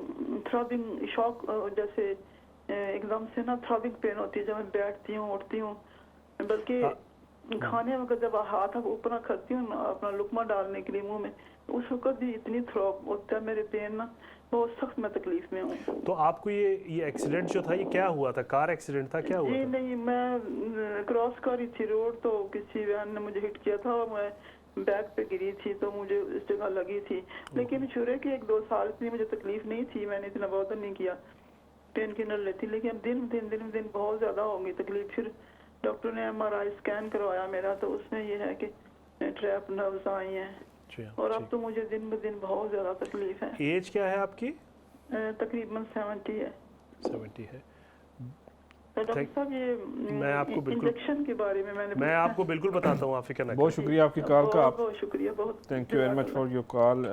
थ्रॉबिंग शॉक, जैसे एकदम से ना थ्रॉबिंग पेन होती है जब मैं बैठती हूँ उठती हूँ, बल्कि खाने वक्त जब हाथ ऊपर करती हूँ अपना लुकमा डालने के लिए मुंह में, उस वक्त भी इतनी थ्रॉब होता है मेरे पेन ना, बहुत सख्त मैं तकलीफ में हूँ। तो आपको ये एक्सीडेंट जो था ये क्या हुआ था? कार एक्सीडेंट था, क्या हुआ जी था? नहीं, मैं क्रॉस कर रही थी रोड, तो किसी वैन ने मुझे हिट किया था और मैं बैक पे गिरी थी, तो मुझे इस जगह लगी थी। लेकिन शुरू के 1-2 साल इतनी मुझे तकलीफ नहीं थी, मैंने इतना बहुत नहीं किया, पेन किलर लेती, लेकिन अब दिन दिन बहुत ज़्यादा होगी तकलीफ। फिर डॉक्टर ने MRI स्कैन करवाया मेरा, तो उसमें ये है कि ट्रैप नर्व्स आई हैं और अब तो मुझे दिन ब दिन बहुत ज़्यादा तकलीफ है। एज क्या है आपकी? तकरीबन 70 है। 70 है। तो डॉक्टर साहब ये मैं आपको बिल्कुल इंजेक्शन के बारे में मैं आपको बिल्कुल बताता हूँ, आप फिक्र ना बहुत करें। शुक्रिया आपकी कॉल का। बहुत बहुत शुक्रिया, बहुत thank you very much for your call.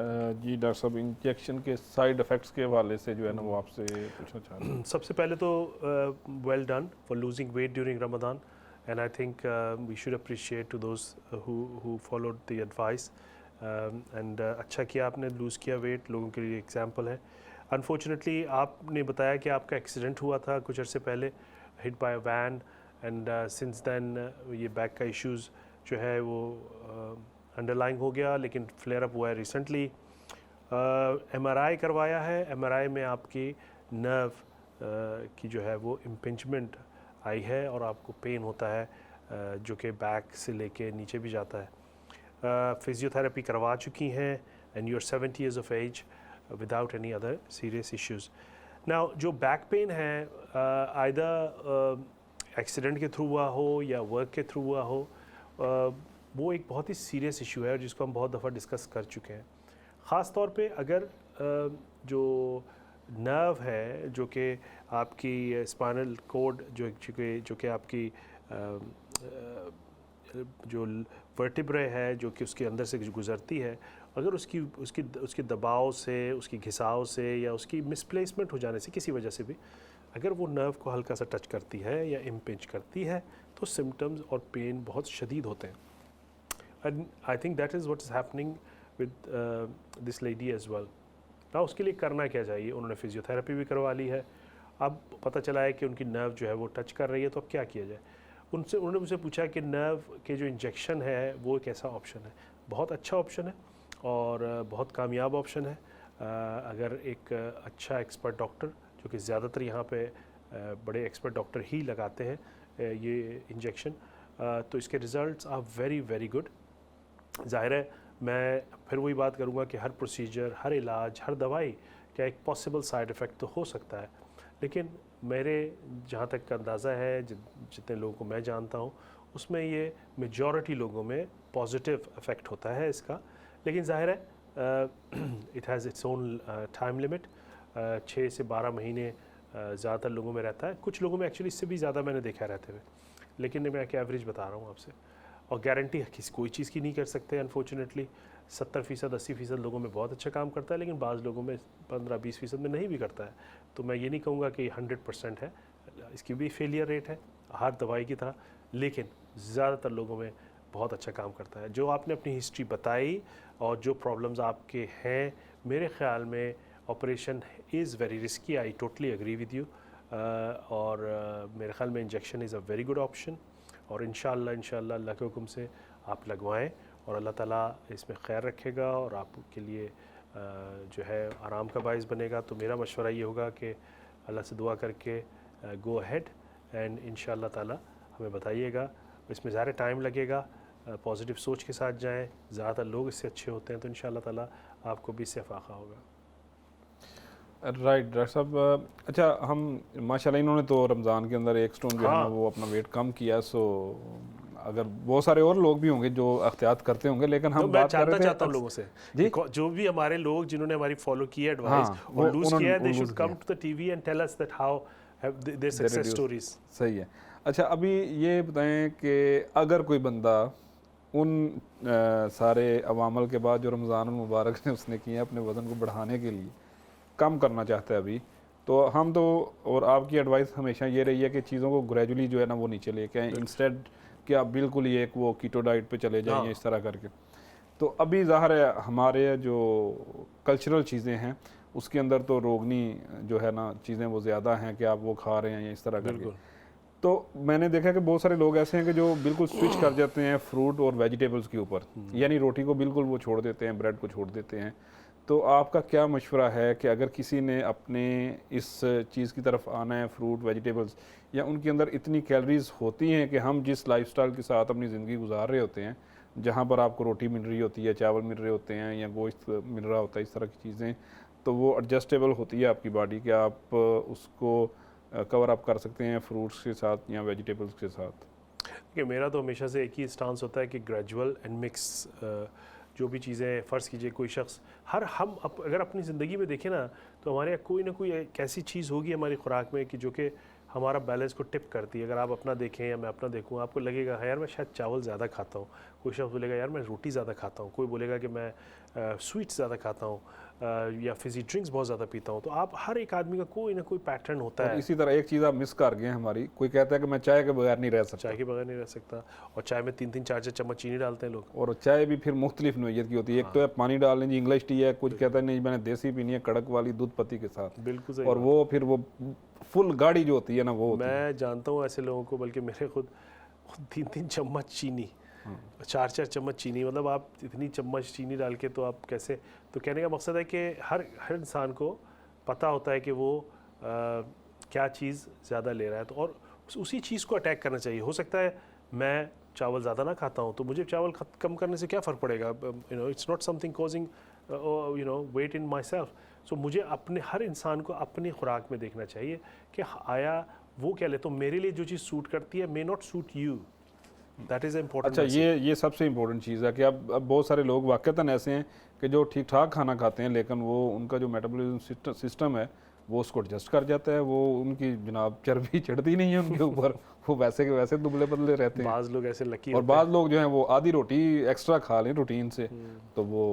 जी डॉक्टर साहब, इंजेक्शन के साइड इफ़ेक्ट्स के हवाले से जो है ना वो आपसे पूछना चाह रहे हैं। सबसे पहले तो well done for losing weight during Ramzan, and I think we should appreciate to those who followed the advice, and अच्छा किया आपने लूज़ किया वेट, लोगों के लिए एग्जांपल है। अनफॉर्चुनेटली आपने बताया कि आपका एक्सीडेंट हुआ था कुछ अर्से पहले, hit by van, and since then ये बैक का इश्यूज़ जो है वो अंडरलाइंग हो गया, लेकिन फ्लेयर अप हुआ है रिसेंटली। MRI करवाया है, MRI में आपकी नर्व की जो है वो इम्पिंजमेंट आई है और आपको पेन होता है जो कि बैक से लेके नीचे भी जाता है। फिजियोथेरेपी करवा चुकी हैं and you are 70 years of age without any other serious issues. Now जो बैक पेन है आइदर एक्सीडेंट के थ्रू हुआ हो या वर्क के थ्रू हुआ हो, वो एक बहुत ही सीरियस इशू है जिसको हम बहुत दफ़ा डिस्कस कर चुके हैं। ख़ास तौर पे अगर जो नर्व है जो कि आपकी स्पाइनल कोड जो कि आपकी जो वर्टिब्रे है जो कि उसके अंदर से गुज़रती है, अगर उसकी दबाव से, उसकी घिसाव से या उसकी मिसप्लेसमेंट हो जाने से किसी वजह से भी अगर वो नर्व को हल्का सा टच करती है या इम्पिंच करती है तो सिम्टम्स और पेन बहुत शदीद होते हैं। And I think that is what is happening with this lady as well. ना उसके लिए करना क्या चाहिए? उन्होंने फिजियोथेरेपी भी करवा ली है, अब पता चला है कि उनकी नर्व जो है वो टच कर रही है, तो अब क्या किया जाए? उन्होंने मुझसे पूछा कि नर्व के जो इंजेक्शन है वो एक ऐसा ऑप्शन है, बहुत अच्छा ऑप्शन है और बहुत कामयाब ऑप्शन है। अगर एक अच्छा एक्सपर्ट डॉक्टर, जो कि ज़्यादातर यहाँ पे बड़े एक्सपर्ट डॉक्टर ही लगाते हैं ये इंजेक्शन, तो इसके results are very very good. ज़ाहिर है मैं फिर वही बात करूँगा कि हर प्रोसीजर, हर इलाज, हर दवाई का एक पॉसिबल साइड इफ़ेक्ट तो हो सकता है, लेकिन मेरे जहाँ तक का अंदाज़ा है, जितने लोगों को मैं जानता हूँ, उसमें ये मेजॉरिटी लोगों में पॉजिटिव इफ़ेक्ट होता है इसका। लेकिन ज़ाहिर है it has its own time limit. 6 से 12 महीने ज़्यादातर लोगों में रहता है, कुछ लोगों में एक्चुअली इससे भी ज़्यादा मैंने देखा रहते हुए, लेकिन मैं क्या एवरेज बता रहा हूँ आपसे। और गारंटी किसी कोई चीज़ की नहीं कर सकते अनफॉर्चुनेटली। 70% 80% लोगों में बहुत अच्छा काम करता है, लेकिन बाज़ लोगों में 15-20% में नहीं भी करता है। तो मैं ये नहीं कहूँगा कि 100% है, इसकी भी फेलियर रेट है हर दवाई की तरह, लेकिन ज़्यादातर लोगों में बहुत अच्छा काम करता है। जो आपने अपनी हिस्ट्री बताई और जो प्रॉब्लम्स आपके हैं, मेरे ख़्याल में operation is very risky, I totally agree with you. और मेरे ख्याल में injection is a very good option, और इंशाअल्लाह अल्लाह के हुक्म से आप लगवाएं और अल्लाह ताला इसमें खैर रखेगा और आपके लिए जो है आराम का बाइस बनेगा। तो मेरा मशवरा ये होगा कि अल्लाह से दुआ करके गो अहेड एंड इंशाअल्लाह ताला हमें बताइएगा। इसमें ज़्यादा टाइम लगेगा, पॉजिटिव सोच के साथ जाएं, ज़्यादातर लोग इससे अच्छे होते हैं, तो इंशाअल्लाह ताला आपको भी इससे फ़ायदा होगा। राइट डॉक्टर साहब, अच्छा हम माशाल्लाह इन्होंने तो रमज़ान के अंदर एक स्टोन जो है ना वो अपना वेट कम किया, सो अगर बहुत सारे और लोग भी होंगे जो एहतियात करते होंगे, लेकिन हम बात कर रहे थे चाहता हूँ लोगों से जी, जो भी हमारे लोग जिन्होंने हमारी फॉलो की है एडवाइस और लूज किया है, they should come to the TV and tell us that how their success stories. सही है। अच्छा अभी ये बताएं कि अगर कोई बंदा उन सारे अवामल के बाद जो रमज़ान मुबारक ने उसने किए अपने वज़न को बढ़ाने के लिए कम करना चाहता है अभी, तो हम तो, और आपकी एडवाइस हमेशा ये रही है कि चीज़ों को ग्रेजुअली जो है ना वो नीचे लेके आएँ, इंस्टेड कि आप बिल्कुल ही एक वो कीटो डाइट पे चले जाएंगे इस तरह करके। तो अभी ज़ाहिर है हमारे जो कल्चरल चीज़ें हैं उसके अंदर तो रोगनी जो है ना चीज़ें वो ज़्यादा हैं कि आप वो खा रहे हैं या इस तरह करके। तो मैंने देखा कि बहुत सारे लोग ऐसे हैं कि जो बिल्कुल स्विच कर जाते हैं फ्रूट और वेजिटेबल्स के ऊपर, यानी रोटी को बिल्कुल वो छोड़ देते हैं, ब्रेड को छोड़ देते हैं। तो आपका क्या मशवरा है कि अगर किसी ने अपने इस चीज़ की तरफ आना है, फ्रूट वेजिटेबल्स, या उनके अंदर इतनी कैलोरीज होती हैं कि हम जिस लाइफस्टाइल के साथ अपनी ज़िंदगी गुजार रहे होते हैं, जहाँ पर आपको रोटी मिल रही होती है, चावल मिल रहे होते हैं या गोश्त मिल रहा होता है, इस तरह की चीज़ें, तो वो एडजस्टेबल होती है आपकी बॉडी कि आप उसको कवर अप कर सकते हैं फ्रूट्स के साथ या वेजिटेबल्स के साथ? देखिए मेरा तो हमेशा से एक ही स्टांस होता है कि ग्रेजुअल एंड मिक्स जो भी चीज़ें, फ़र्ज़ कीजिए कोई शख्स, हम अगर अपनी ज़िंदगी में देखें ना, तो हमारे यहाँ कोई ना कोई एक ऐसी चीज़ होगी हमारी खुराक में कि जो कि हमारा बैलेंस को टिप करती है। अगर आप अपना देखें या मैं अपना देखूँ, आपको लगेगा यार मैं शायद चावल ज़्यादा खाता हूँ, कोई शख्स बोलेगा यार मैं रोटी ज़्यादा खाता हूँ, कोई बोलेगा कि मैं स्वीट्स ज़्यादा खाता हूँ या फिज़ी ड्रिंक्स बहुत ज़्यादा पीता हूँ। तो आप हर एक आदमी का कोई ना कोई पैटर्न होता है। इसी तरह एक चीज़ आप मिस कर गए हमारी, कोई कहता है कि मैं चाय के बगैर नहीं रह सकता, चाय के बगैर नहीं रह सकता, और चाय में 3-3 4-4 चम्मच चीनी डालते हैं लोग, और चाय भी फिर मुख्तलिफ नोयत की होती है। एक तो है पानी डाल लें जी, इंग्लिश टी है, कुछ कहता है नहीं मैंने देसी पीनी है कड़क वाली दूध पत्ती के साथ, बिल्कुल सही। और वो फिर वो फुल गाड़ी जो होती है ना वो मैं जानता हूँ ऐसे लोगों को, बल्कि मेरे खुद 3-3 चम्मच चीनी, 4-4 चम्मच चीनी, मतलब आप इतनी चम्मच चीनी डाल के तो आप कैसे। तो कहने का मकसद है कि हर इंसान को पता होता है कि वो क्या चीज़ ज़्यादा ले रहा है, तो और उसी चीज़ को अटैक करना चाहिए। हो सकता है मैं चावल ज़्यादा ना खाता हूँ, तो मुझे चावल कम करने से क्या फ़र्क पड़ेगा, it's not something causing weight in myself. So मुझे अपने, हर इंसान को अपनी खुराक में देखना चाहिए कि आया वो क्या ले, तो मेरे लिए जो चीज़ सूट करती है may not suit you, that is important. अच्छा ये सबसे इम्पोर्टेंट चीज़ है कि अब बहुत सारे लोग वाकईतन ऐसे हैं कि जो ठीक ठाक खाना खाते हैं, लेकिन वो उनका जो मेटाबॉलिज्म सिस्टम है वो उसको एडजस्ट कर जाता है, वो उनकी जनाब चर्बी चढ़ती नहीं है उनके ऊपर, वो वैसे के वैसे दुबले पतले रहते हैं। बाज़ लोग ऐसे लकी और बाज़ लोग जो हैं वो आधी रोटी एक्स्ट्रा खा लें रूटीन से, तो वो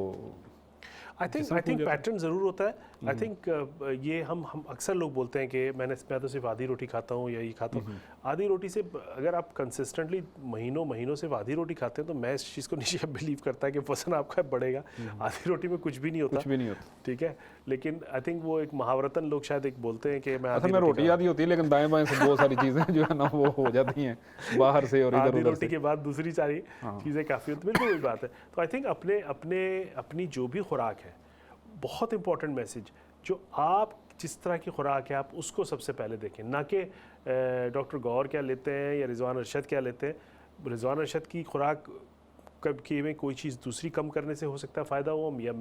आई थिंक पैटर्न ज़रूर होता है। आई थिंक ये हम अक्सर लोग बोलते हैं कि मैं तो सिर्फ आधी रोटी खाता हूँ या ये खाता हूँ। आधी रोटी से अगर आप कंसिस्टेंटली महीनों सिर्फ आधी रोटी खाते हैं, तो मैं इस चीज़ को नहीं बिलीव करता कि वज़न आपका बढ़ेगा। आधी रोटी में कुछ भी नहीं होता, ठीक है। लेकिन आई थिंक वो एक महावरतन लोग शायद एक बोलते हैं कि मैं आधी रोटी आधी होती है, लेकिन दाएं बाएं से बहुत सारी चीज़ें जो है ना वो हो जाती हैं बाहर से और इधर उधर रोटी के बाद दूसरी सारी चीज़ें काफ़ी होती, बिल्कुल वही बात है। तो आई थिंक अपनी जो भी खुराक है, बहुत इंपॉर्टेंट मैसेज, जो आप जिस तरह की खुराक है आप उसको सबसे पहले देखें, ना कि डॉक्टर गौर क्या लेते हैं या रिजवान अरशद क्या लेते हैं। रिजवान अरशद की खुराक कब कि में कोई चीज़ दूसरी कम करने से हो सकता है फ़ायदा हो, या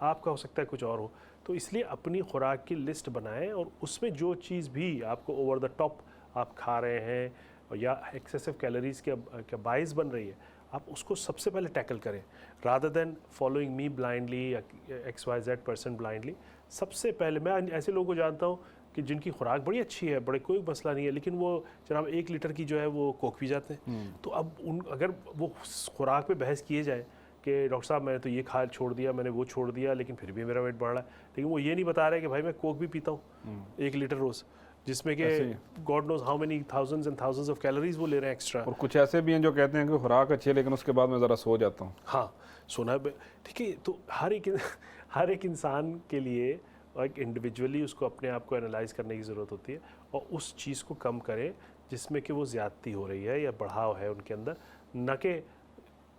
आपका हो सकता है कुछ और हो। तो इसलिए अपनी खुराक की लिस्ट बनाएं और उसमें जो चीज़ भी आपको ओवर द टॉप आप खा रहे हैं या एक्सेसिव कैलोरीज के बाइस बन रही है, आप उसको सबसे पहले टैकल करें rather than following me blindly या XYZ पर्सन ब्लाइंडली। सबसे पहले मैं ऐसे लोगों को जानता हूँ कि जिनकी खुराक बड़ी अच्छी है, बड़े कोई मसला नहीं है, लेकिन वो जनाब 1 लीटर की जो है वो कोक पी जाते हैं। तो अब अगर वो खुराक पे बहस किए जाए कि डॉक्टर साहब मैंने तो ये खा छोड़ दिया, मैंने वो छोड़ दिया, लेकिन फिर भी मेरा वेट बढ़ रहा है, लेकिन वो ये नहीं बता रहे कि भाई मैं कोक भी पीता हूँ 1 लीटर रोज़, जिसमें कि God knows how many thousands and thousands of calories वो ले रहे हैं एक्स्ट्रा। और कुछ ऐसे भी हैं जो कहते हैं कि खुराक अच्छी है लेकिन उसके बाद मैं ज़रा सो जाता हूँ। हाँ, सोना ठीक है। तो हर एक इंसान के लिए और एक इंडिविजुअली उसको अपने आप को एनालाइज करने की ज़रूरत होती है और उस चीज़ को कम करें जिसमें कि वो ज़्यादती हो रही है या बढ़ाव है उनके अंदर, न कि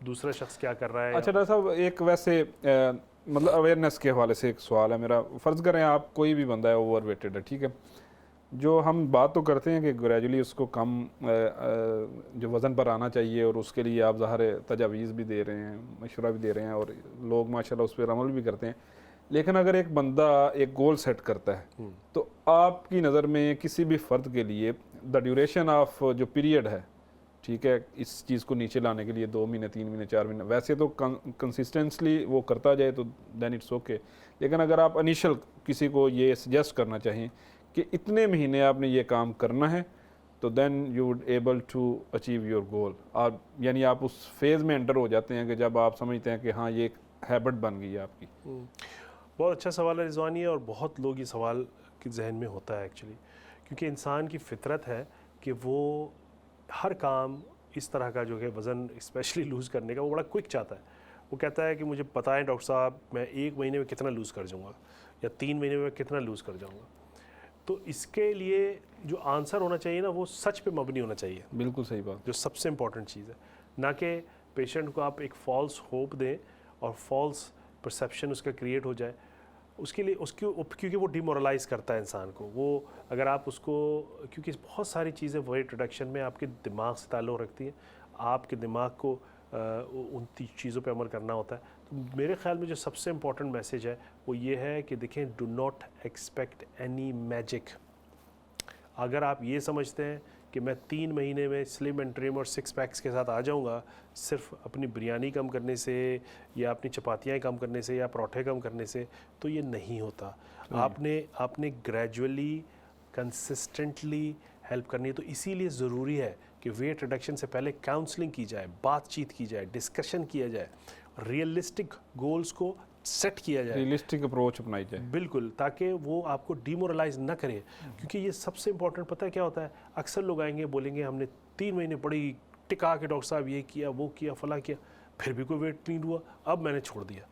दूसरा शख्स क्या कर रहा है। अच्छा डॉक्टर साहब, एक वैसे मतलब अवेयरनेस के हवाले से एक सवाल है मेरा। फ़र्ज़ करें आप कोई भी बंदा है ओवर वेटेड है, ठीक है, जो हम बात तो करते हैं कि ग्रेजुअली उसको कम जो वज़न पर आना चाहिए और उसके लिए आप ज़ाहिर तजावीज़ भी दे रहे हैं, मशवरा भी दे रहे हैं और लोग माशाल्लाह उस पर अमल भी करते हैं। लेकिन अगर एक बंदा एक गोल सेट करता है तो आपकी नज़र में किसी भी फ़र्द के लिए द ड्यूरेशन ऑफ जो पीरियड है, ठीक है, इस चीज़ को नीचे लाने के लिए 2 महीने 3 महीने 4 महीने, वैसे तो कंसिस्टेंटली वो करता जाए तो दैन इट्स ओके। लेकिन अगर आप इनिशियल किसी को ये सजेस्ट करना चाहें कि इतने महीने आपने ये काम करना है तो then you would able to achieve your goal, आप यानी आप उस फेज़ में एंटर हो जाते हैं कि जब आप समझते हैं कि हाँ ये एक हैबिट बन गई है आपकी। बहुत अच्छा सवाल है रिजवानी, और बहुत लोग ये सवाल के जहन में होता है एक्चुअली, क्योंकि इंसान की फितरत है कि वो हर काम इस तरह का जो है वज़न स्पेशली लूज़ करने का वो बड़ा क्विक चाहता है। वो कहता है कि मुझे पता है डॉक्टर साहब मैं 1 महीने में कितना लूज़ कर जाऊँगा या 3 महीने में कितना लूज़ कर जाऊँगा। तो इसके लिए जो आंसर होना चाहिए ना वो सच पे मबनी होना चाहिए। बिल्कुल सही बात, जो सबसे इम्पॉर्टेंट चीज़ है, ना कि पेशेंट को आप एक फ़ॉल्स होप दें और फॉल्स परसेप्शन उसका क्रिएट हो जाए उसके लिए क्योंकि वो डिमोरलाइज़ करता है इंसान को। वो अगर आप उसको, क्योंकि बहुत सारी चीज़ें वेट रिडक्शन में आपके दिमाग से ताल्लुक़ रखती हैं, आपके दिमाग को उन चीज़ों पे अमल करना होता है। तो मेरे ख्याल में जो सबसे इम्पॉर्टेंट मैसेज है वो ये है कि देखें, do not expect any magic. अगर आप ये समझते हैं कि मैं 3 महीने में स्लिम एंड ट्रिम और 6 पैक्स के साथ आ जाऊंगा सिर्फ अपनी बिरयानी कम करने से या अपनी चपातियाँ कम करने से या परोठे कम करने से, तो ये नहीं होता। आपने ग्रेजुअली कंसिस्टेंटली हेल्प करनी है। तो इसीलिए ज़रूरी है कि वेट रिडक्शन से पहले काउंसलिंग की जाए, बातचीत की जाए, डिस्कशन किया जाए, रियलिस्टिक गोल्स को सेट किया जाए, रियलिस्टिक अप्रोच अपनाई जाए, बिल्कुल, ताकि वो आपको डिमोरलाइज ना करे। क्योंकि ये सबसे इंपॉर्टेंट पता है क्या होता है, अक्सर लोग आएंगे बोलेंगे हमने 3 महीने बड़ी टिका के डॉक्टर साहब ये किया वो किया फला किया, फिर भी कोई वेट नहीं हुआ, अब मैंने छोड़ दिया।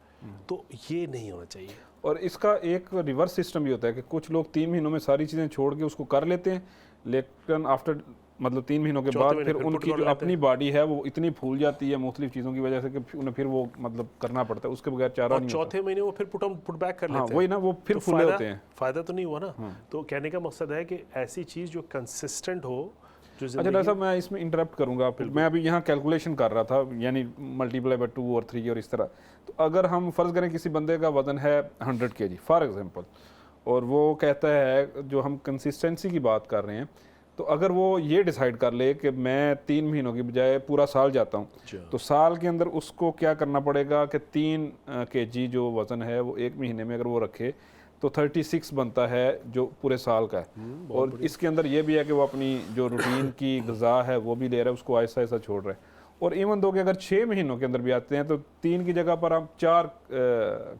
तो ये नहीं होना चाहिए। और इसका एक रिवर्स सिस्टम भी होता है कि कुछ लोग 3 महीनों में सारी चीज़ें छोड़ के उसको कर लेते हैं, लेकिन आफ्टर मतलब 3 महीनों के बाद फिर उनकी जो अपनी बॉडी है वो इतनी फूल जाती है मुख्तलिफ चीज़ों की वजह से कि उन्हें फिर वो मतलब करना पड़ता है, उसके बगैर चारा नहीं होता। चौथे महीने वो फिर पुट बैक कर लेते हैं। वही ना, वो फिर फूले होते हैं। फ़ायदा तो नहीं हुआ ना। तो कहने का मकसद है कि ऐसी चीज़ जो कंसिस्टेंट हो। अच्छा डॉक्टर साहब, मैं इसमें इंटरप्ट करूंगा, मैं अभी यहाँ कैलकुलेशन कर रहा था, यानी मल्टीप्लाई बाय 2 और 3 और इस तरह। तो अगर हम फ़र्ज़ करें किसी बंदे का वज़न है 100 kg फॉर एग्जांपल, और वो कहता है, जो हम कंसिस्टेंसी की बात कर रहे हैं, तो अगर वो ये डिसाइड कर ले कि मैं 3 महीनों की बजाय पूरा साल जाता हूँ, तो साल के अंदर उसको क्या करना पड़ेगा कि 3 kg जो वज़न है वो 1 महीने में अगर वो रखे तो 36 बनता है जो पूरे साल का है। और इसके अंदर ये भी है कि वो अपनी जो रूटीन की ग़िज़ा है वो भी ले रहा है, उसको आहिस्ता आहिस्ता छोड़ रहा है। और इवन दो कि अगर 6 महीनों के अंदर भी आते हैं तो 3 की जगह पर हम 4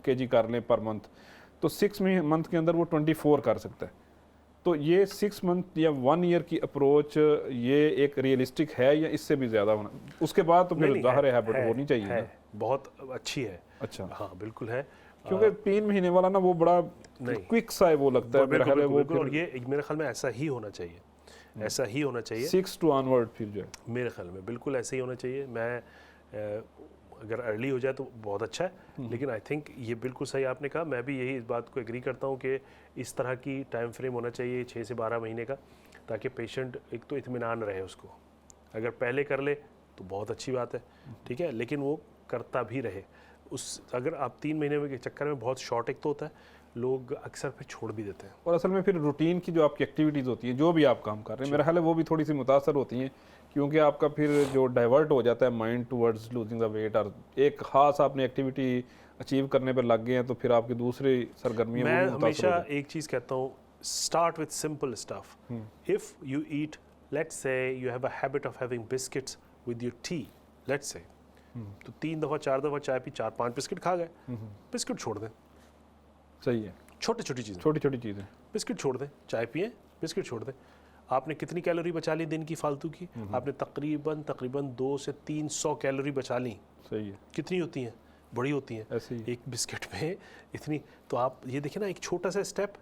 kg कर लें पर मंथ, तो 6 मंथ के अंदर वो 24 कर सकता है। तो ये 6 मंथ या 1 ईयर की अप्रोच ये एक रियलिस्टिक है या इससे भी ज़्यादा होना? उसके बाद तो फिर ज़ाहिर हैबिट होनी चाहिए है, ना? बहुत अच्छी है। अच्छा, हाँ बिल्कुल है, क्योंकि 3 महीने वाला ना वो बड़ा क्विक सा है, वो लगता है मेरे ख्याल में वो बिल्कुल। और ये मेरे ख्याल में ऐसा ही होना चाहिए, ऐसा ही होना चाहिए। 6 टू ऑनवर्ड फिर जो है मेरे ख्याल में बिल्कुल ऐसे ही होना चाहिए। मैं अगर अर्ली हो जाए तो बहुत अच्छा है, लेकिन आई थिंक ये बिल्कुल सही आपने कहा। मैं भी यही इस बात को एग्री करता हूँ कि इस तरह की टाइम फ्रेम होना चाहिए 6 से 12 महीने का, ताकि पेशेंट एक तो इत्मीनान रहे उसको। अगर पहले कर ले तो बहुत अच्छी बात है, ठीक है, लेकिन वो करता भी रहे। अगर आप 3 महीने के चक्कर में बहुत शॉर्ट एक तो होता है, लोग अक्सर फिर छोड़ भी देते हैं। और असल में फिर रूटीन की जो आपकी एक्टिविटीज़ होती हैं, जो भी आप काम कर रहे हैं, मेरा ख्याल है वो भी थोड़ी सी मुतासर होती हैं, क्योंकि आपका फिर जो डाइवर्ट हो जाता है mind towards losing the weight, और एक ख़ास आपने एक्टिविटी अचीव करने पर लग गए हैं तो फिर आपकी दूसरी सरगर्मियाँ मैं हमेशा एक चीज़ कहता हूँ, start with simple stuff. If you eat, let's say you have a habit of having biscuits with your T, let's say, तो 3 दफ़ा 4 दफ़ा चाय पी, 4-5 बिस्किट खा गए, बिस्किट छोड़ दें। सही है, छोटी छोटी चीज़ें, बिस्किट छोड़ दें, चाय पिए, बिस्किट छोड़ दें। आपने कितनी कैलोरी बचा ली दिन की फालतू की? आपने तकरीबन 200 से 300 कैलोरी बचा ली। सही है। कितनी होती हैं? बड़ी होती हैं, एक बिस्किट में इतनी। तो आप ये देखिए ना, एक छोटा सा स्टेप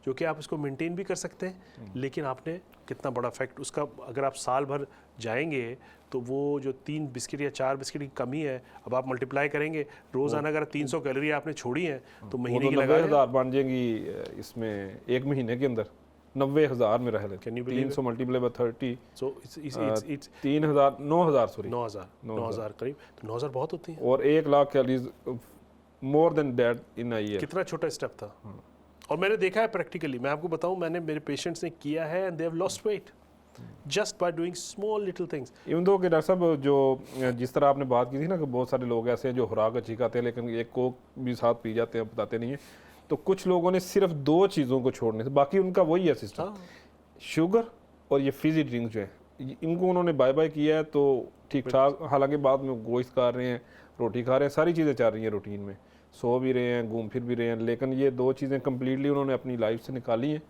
जो कि आप इसको मेंटेन भी कर सकते हैं, लेकिन आपने कितना बड़ा इफेक्ट उसका, अगर आप साल भर जाएंगे तो वो जो 3 बिस्किट या 4 बिस्किट की कमी है, अब आप मल्टीप्लाई करेंगे, रोज़ाना अगर 300 कैलोरी आपने छोड़ी है तो महीने की लगा 90,000 बन जाएंगी इसमें एक महीने के अंदर, 90,000 में रह लेते। 300 multiply by 30, so it's 3,000 9,000 sorry 9,000 करीब, तो 9,000 बहुत होती हैं। और 1 lakh calories more than that in a year. कितना छोटा स्टेप था। और मैंने देखा है प्रैक्टिकली, मैं आपको बताऊं, मैंने मेरे पेशेंट्स ने किया है and they have lost weight just by doing small little things. Even though कि डॉक्टर साहब, जो जिस तरह आपने बात की थी ना कि बहुत सारे लोग ऐसे हैं जो खुराक अच्छी खाते हैं लेकिन एक कोक भी साथ पी जाते हैं, बताते नहीं है, तो कुछ लोगों ने सिर्फ 2 चीज़ों को छोड़ने से, बाकी उनका वही है सिस्टम, शुगर और ये फिजी ड्रिंक जो है, इनको उन्होंने बाय बाय किया है तो ठीक ठाक। हालांकि बाद में गोश्त खा रहे हैं, रोटी खा रहे हैं, सारी चीज़ें चल रही हैं रूटीन में, सो भी रहे हैं, घूम फिर भी रहे हैं, लेकिन ये 2 चीज़ें कम्प्लीटली उन्होंने अपनी लाइफ से निकाली हैं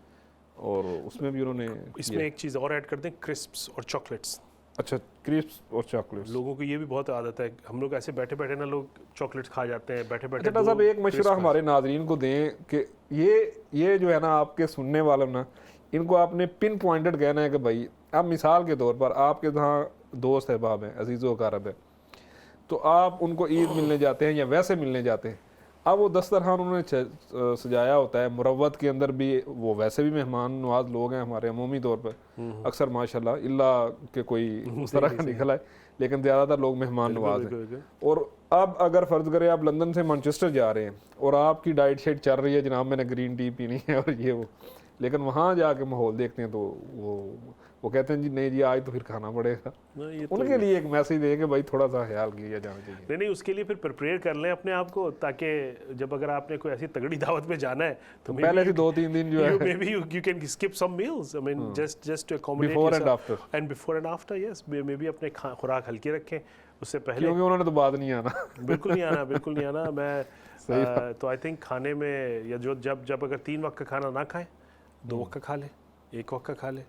और उसमें भी उन्होंने इसमें एक चीज़ और ऐड कर दें, क्रिस्प्स और चॉकलेट्स। अच्छा, क्रिस्प्स और चॉकलेट्स, लोगों को ये भी बहुत आदत है, हम लोग ऐसे बैठे बैठे ना लोग चॉकलेट्स खा जाते हैं बैठे बैठे। अच्छा साहब, एक मशवरा हमारे नाजरीन को दें कि ये जो है ना, आपके सुनने वाले ना, इनको आपने पिन पॉइंटेड कहना है कि भाई, अब मिसाल के तौर पर आपके जहाँ दोस्त अहबाब हैं, अजीज़ो कारब है, तो आप उनको ईद मिलने जाते हैं या वैसे मिलने जाते हैं, अब वो दस्तरखान उन्होंने सजाया होता है, मुरव्वत के अंदर भी वो वैसे भी मेहमान नवाज लोग हैं हमारे अमूमी तौर पर अक्सर माशाल्लाह, इल्ला के कोई उस तरह का निकला है, लेकिन ज़्यादातर लोग मेहमान नवाज हैं। और अब अगर फ़र्ज़ करें आप लंदन से मैनचेस्टर जा रहे हैं और आपकी डाइट शीट चल रही है, जनाब मैंने ग्रीन टी पीनी है और ये वो, लेकिन वहाँ जाके माहौल देखते हैं तो वो कहते हैं जी नहीं जी, आज तो फिर खाना पड़ेगा। उनके लिए एक मैसेज है कि भाई थोड़ा सा ख्याल किया जाना चाहिए। नहीं, उसके लिए फिर प्रिपेयर कर लें अपने आप को, ताकि जब अगर आपने कोई ऐसी तगड़ी दावत में जाना है तो पहले से 2-3 दिन जो है, maybe you can skip some meals, I mean just to accommodate before and after, and before and after, yes, maybe अपने खुराक हल्की रखें उससे पहले, क्योंकि उन्होंने तो बात नहीं आना। बिल्कुल नहीं आना। मैं तो आई थिंक खाने में, या जो जब अगर 3 वक्त का खाना ना खाएं, 2 वक्त का खा लें, 1 वक्त का खा लें,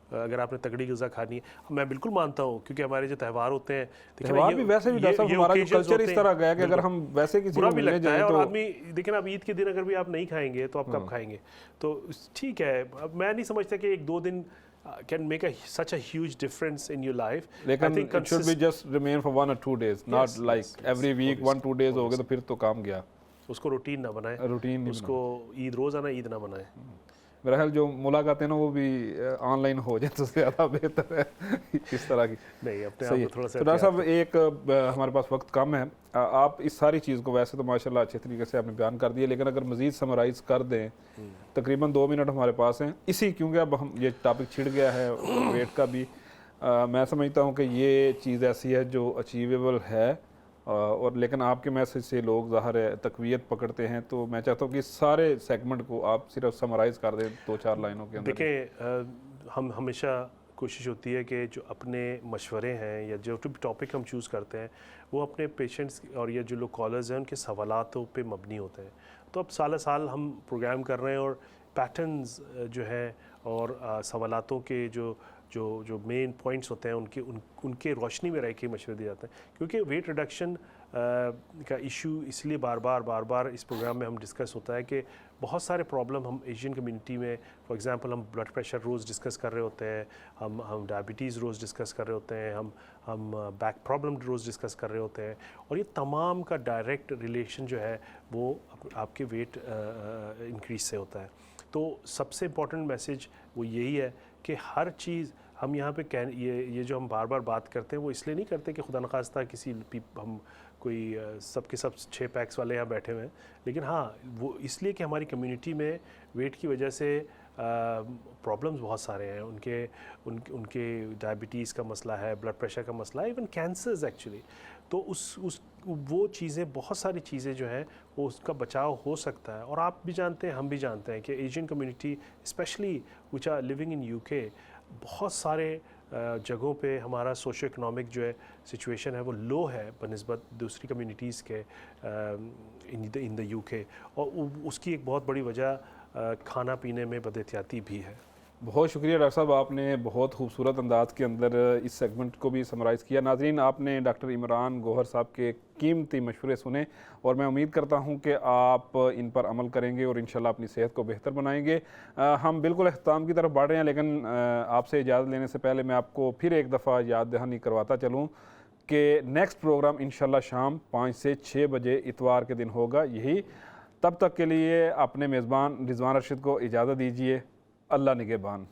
अगर आपने तगड़ी ग़िज़ा खानी है। मैं बिल्कुल मानता हूँ, क्योंकि हमारे जो त्यौहार होते हैं, त्यौहार भी वैसे भी डॉक्टर साहब, हमारा जो कल्चर इस तरह गया कि अगर हम वैसे किसी को मिलने जाएं तो, और आदमी देखिए ना, अब ईद के दिन अगर भी आप नहीं खाएंगे तो आप कब खाएंगे? तो ठीक है, अब मैं नहीं समझता कि 1-2 दिन can make such a huge difference in your life. लेकिन it should be just remain for 1 or 2 days, not like every week 1-2 days हो गए तो फिर तो काम गया। उसको रूटीन ना बनाए, रूटीन उसको ईद रोज़ाना ईद ना बनाए। मेरा ख्याल जो मुलाकातें ना वो भी ऑनलाइन हो जाए तो ज़्यादा बेहतर है इस तरह की। नहीं, अपने आप को थोड़ा सा। तो डॉक्टर साहब, एक हमारे पास वक्त कम है, आप इस सारी चीज़ को वैसे तो माशाल्लाह अच्छे तरीके से आपने बयान कर दिया, लेकिन अगर मज़ीद समराइज़ कर दें, तकरीबन 2 मिनट हमारे पास हैं इसी, क्योंकि अब हम ये टॉपिक छिड़ गया है वेट का भी। मैं समझता हूँ कि ये चीज़ ऐसी है जो अचीवेबल है, और लेकिन आपके मैसेज से लोग ज़ाहिर है तकवीयत पकड़ते हैं, तो मैं चाहता हूँ कि सारे सेगमेंट को आप सिर्फ समराइज़ कर दें 2-4 लाइनों के अंदर। देखिए, हम हमेशा कोशिश होती है कि जो अपने मशवरे हैं या जो टॉपिक हम चूज़ करते हैं वो अपने पेशेंट्स और या जो लोग कॉलर्स हैं उनके सवालातों पे मबनी होते हैं। तो अब साल हम प्रोग्राम कर रहे हैं और पैटर्न्स जो है और सवालातों के जो मेन पॉइंट्स होते हैं उनके रोशनी में रह के मशवरे दिए जाते हैं, क्योंकि वेट रिडक्शन का इशू इसलिए बार बार इस प्रोग्राम में हम डिस्कस होता है कि बहुत सारे प्रॉब्लम हम एशियन कम्युनिटी में, फॉर एग्जांपल हम ब्लड प्रेशर रोज़ डिस्कस कर रहे होते हैं, हम डायबिटीज़ रोज़ डिस्कस कर रहे होते हैं, हम बैक प्रॉब्लम रोज़ डिस्कस कर रहे होते हैं, और ये तमाम का डायरेक्ट रिलेशन जो है वो आपके वेट इंक्रीज से होता है। तो सबसे इम्पॉर्टेंट मैसेज वो यही है कि हर चीज़ हम यहाँ पे ये जो हम बार बार बात करते हैं वो इसलिए नहीं करते कि खुदा न खास्ता किसी हम कोई सबके सब 6 पैक्स वाले यहाँ बैठे हुए हैं, लेकिन हाँ वो इसलिए कि हमारी कम्युनिटी में वेट की वजह से प्रॉब्लम्स बहुत सारे हैं। उनके डायबिटीज़ का मसला है, ब्लड प्रेशर का मसला है, इवन कैंसर्स एक्चुअली। तो वो चीज़ें, बहुत सारी चीज़ें जो हैं वो उसका बचाव हो सकता है। और आप भी जानते हैं, हम भी जानते हैं कि Asian community specially which are living in UK, बहुत सारे जगहों पे हमारा सोशो इकोनॉमिक जो है सिचुएशन है वो लो है बनिस्बत दूसरी कम्युनिटीज़ के इन द यूके। और उसकी एक बहुत बड़ी वजह खाना पीने में बदएहतियाती भी है। बहुत शुक्रिया डॉक्टर साहब, आपने बहुत खूबसूरत अंदाज के अंदर इस सेगमेंट को भी समराइज़ किया। नाज़रीन, आपने डॉक्टर इमरान गौहर साहब के कीमती मशवरे सुने और मैं उम्मीद करता हूं कि आप इन पर अमल करेंगे और इंशाल्लाह अपनी सेहत को बेहतर बनाएंगे। हम बिल्कुल अख्ताम की तरफ बढ़ रहे हैं, लेकिन आपसे इजाज़त लेने से पहले मैं आपको फिर एक दफ़ा याद दहानी करवाता चलूँ कि नेक्स्ट प्रोग्राम इंशाल्लाह शाम 5 से 6 बजे इतवार के दिन होगा। यही तब तक के लिए अपने मेज़बान रिजवान रशीद को इजाज़त दीजिए। अल्लाह निगहबान।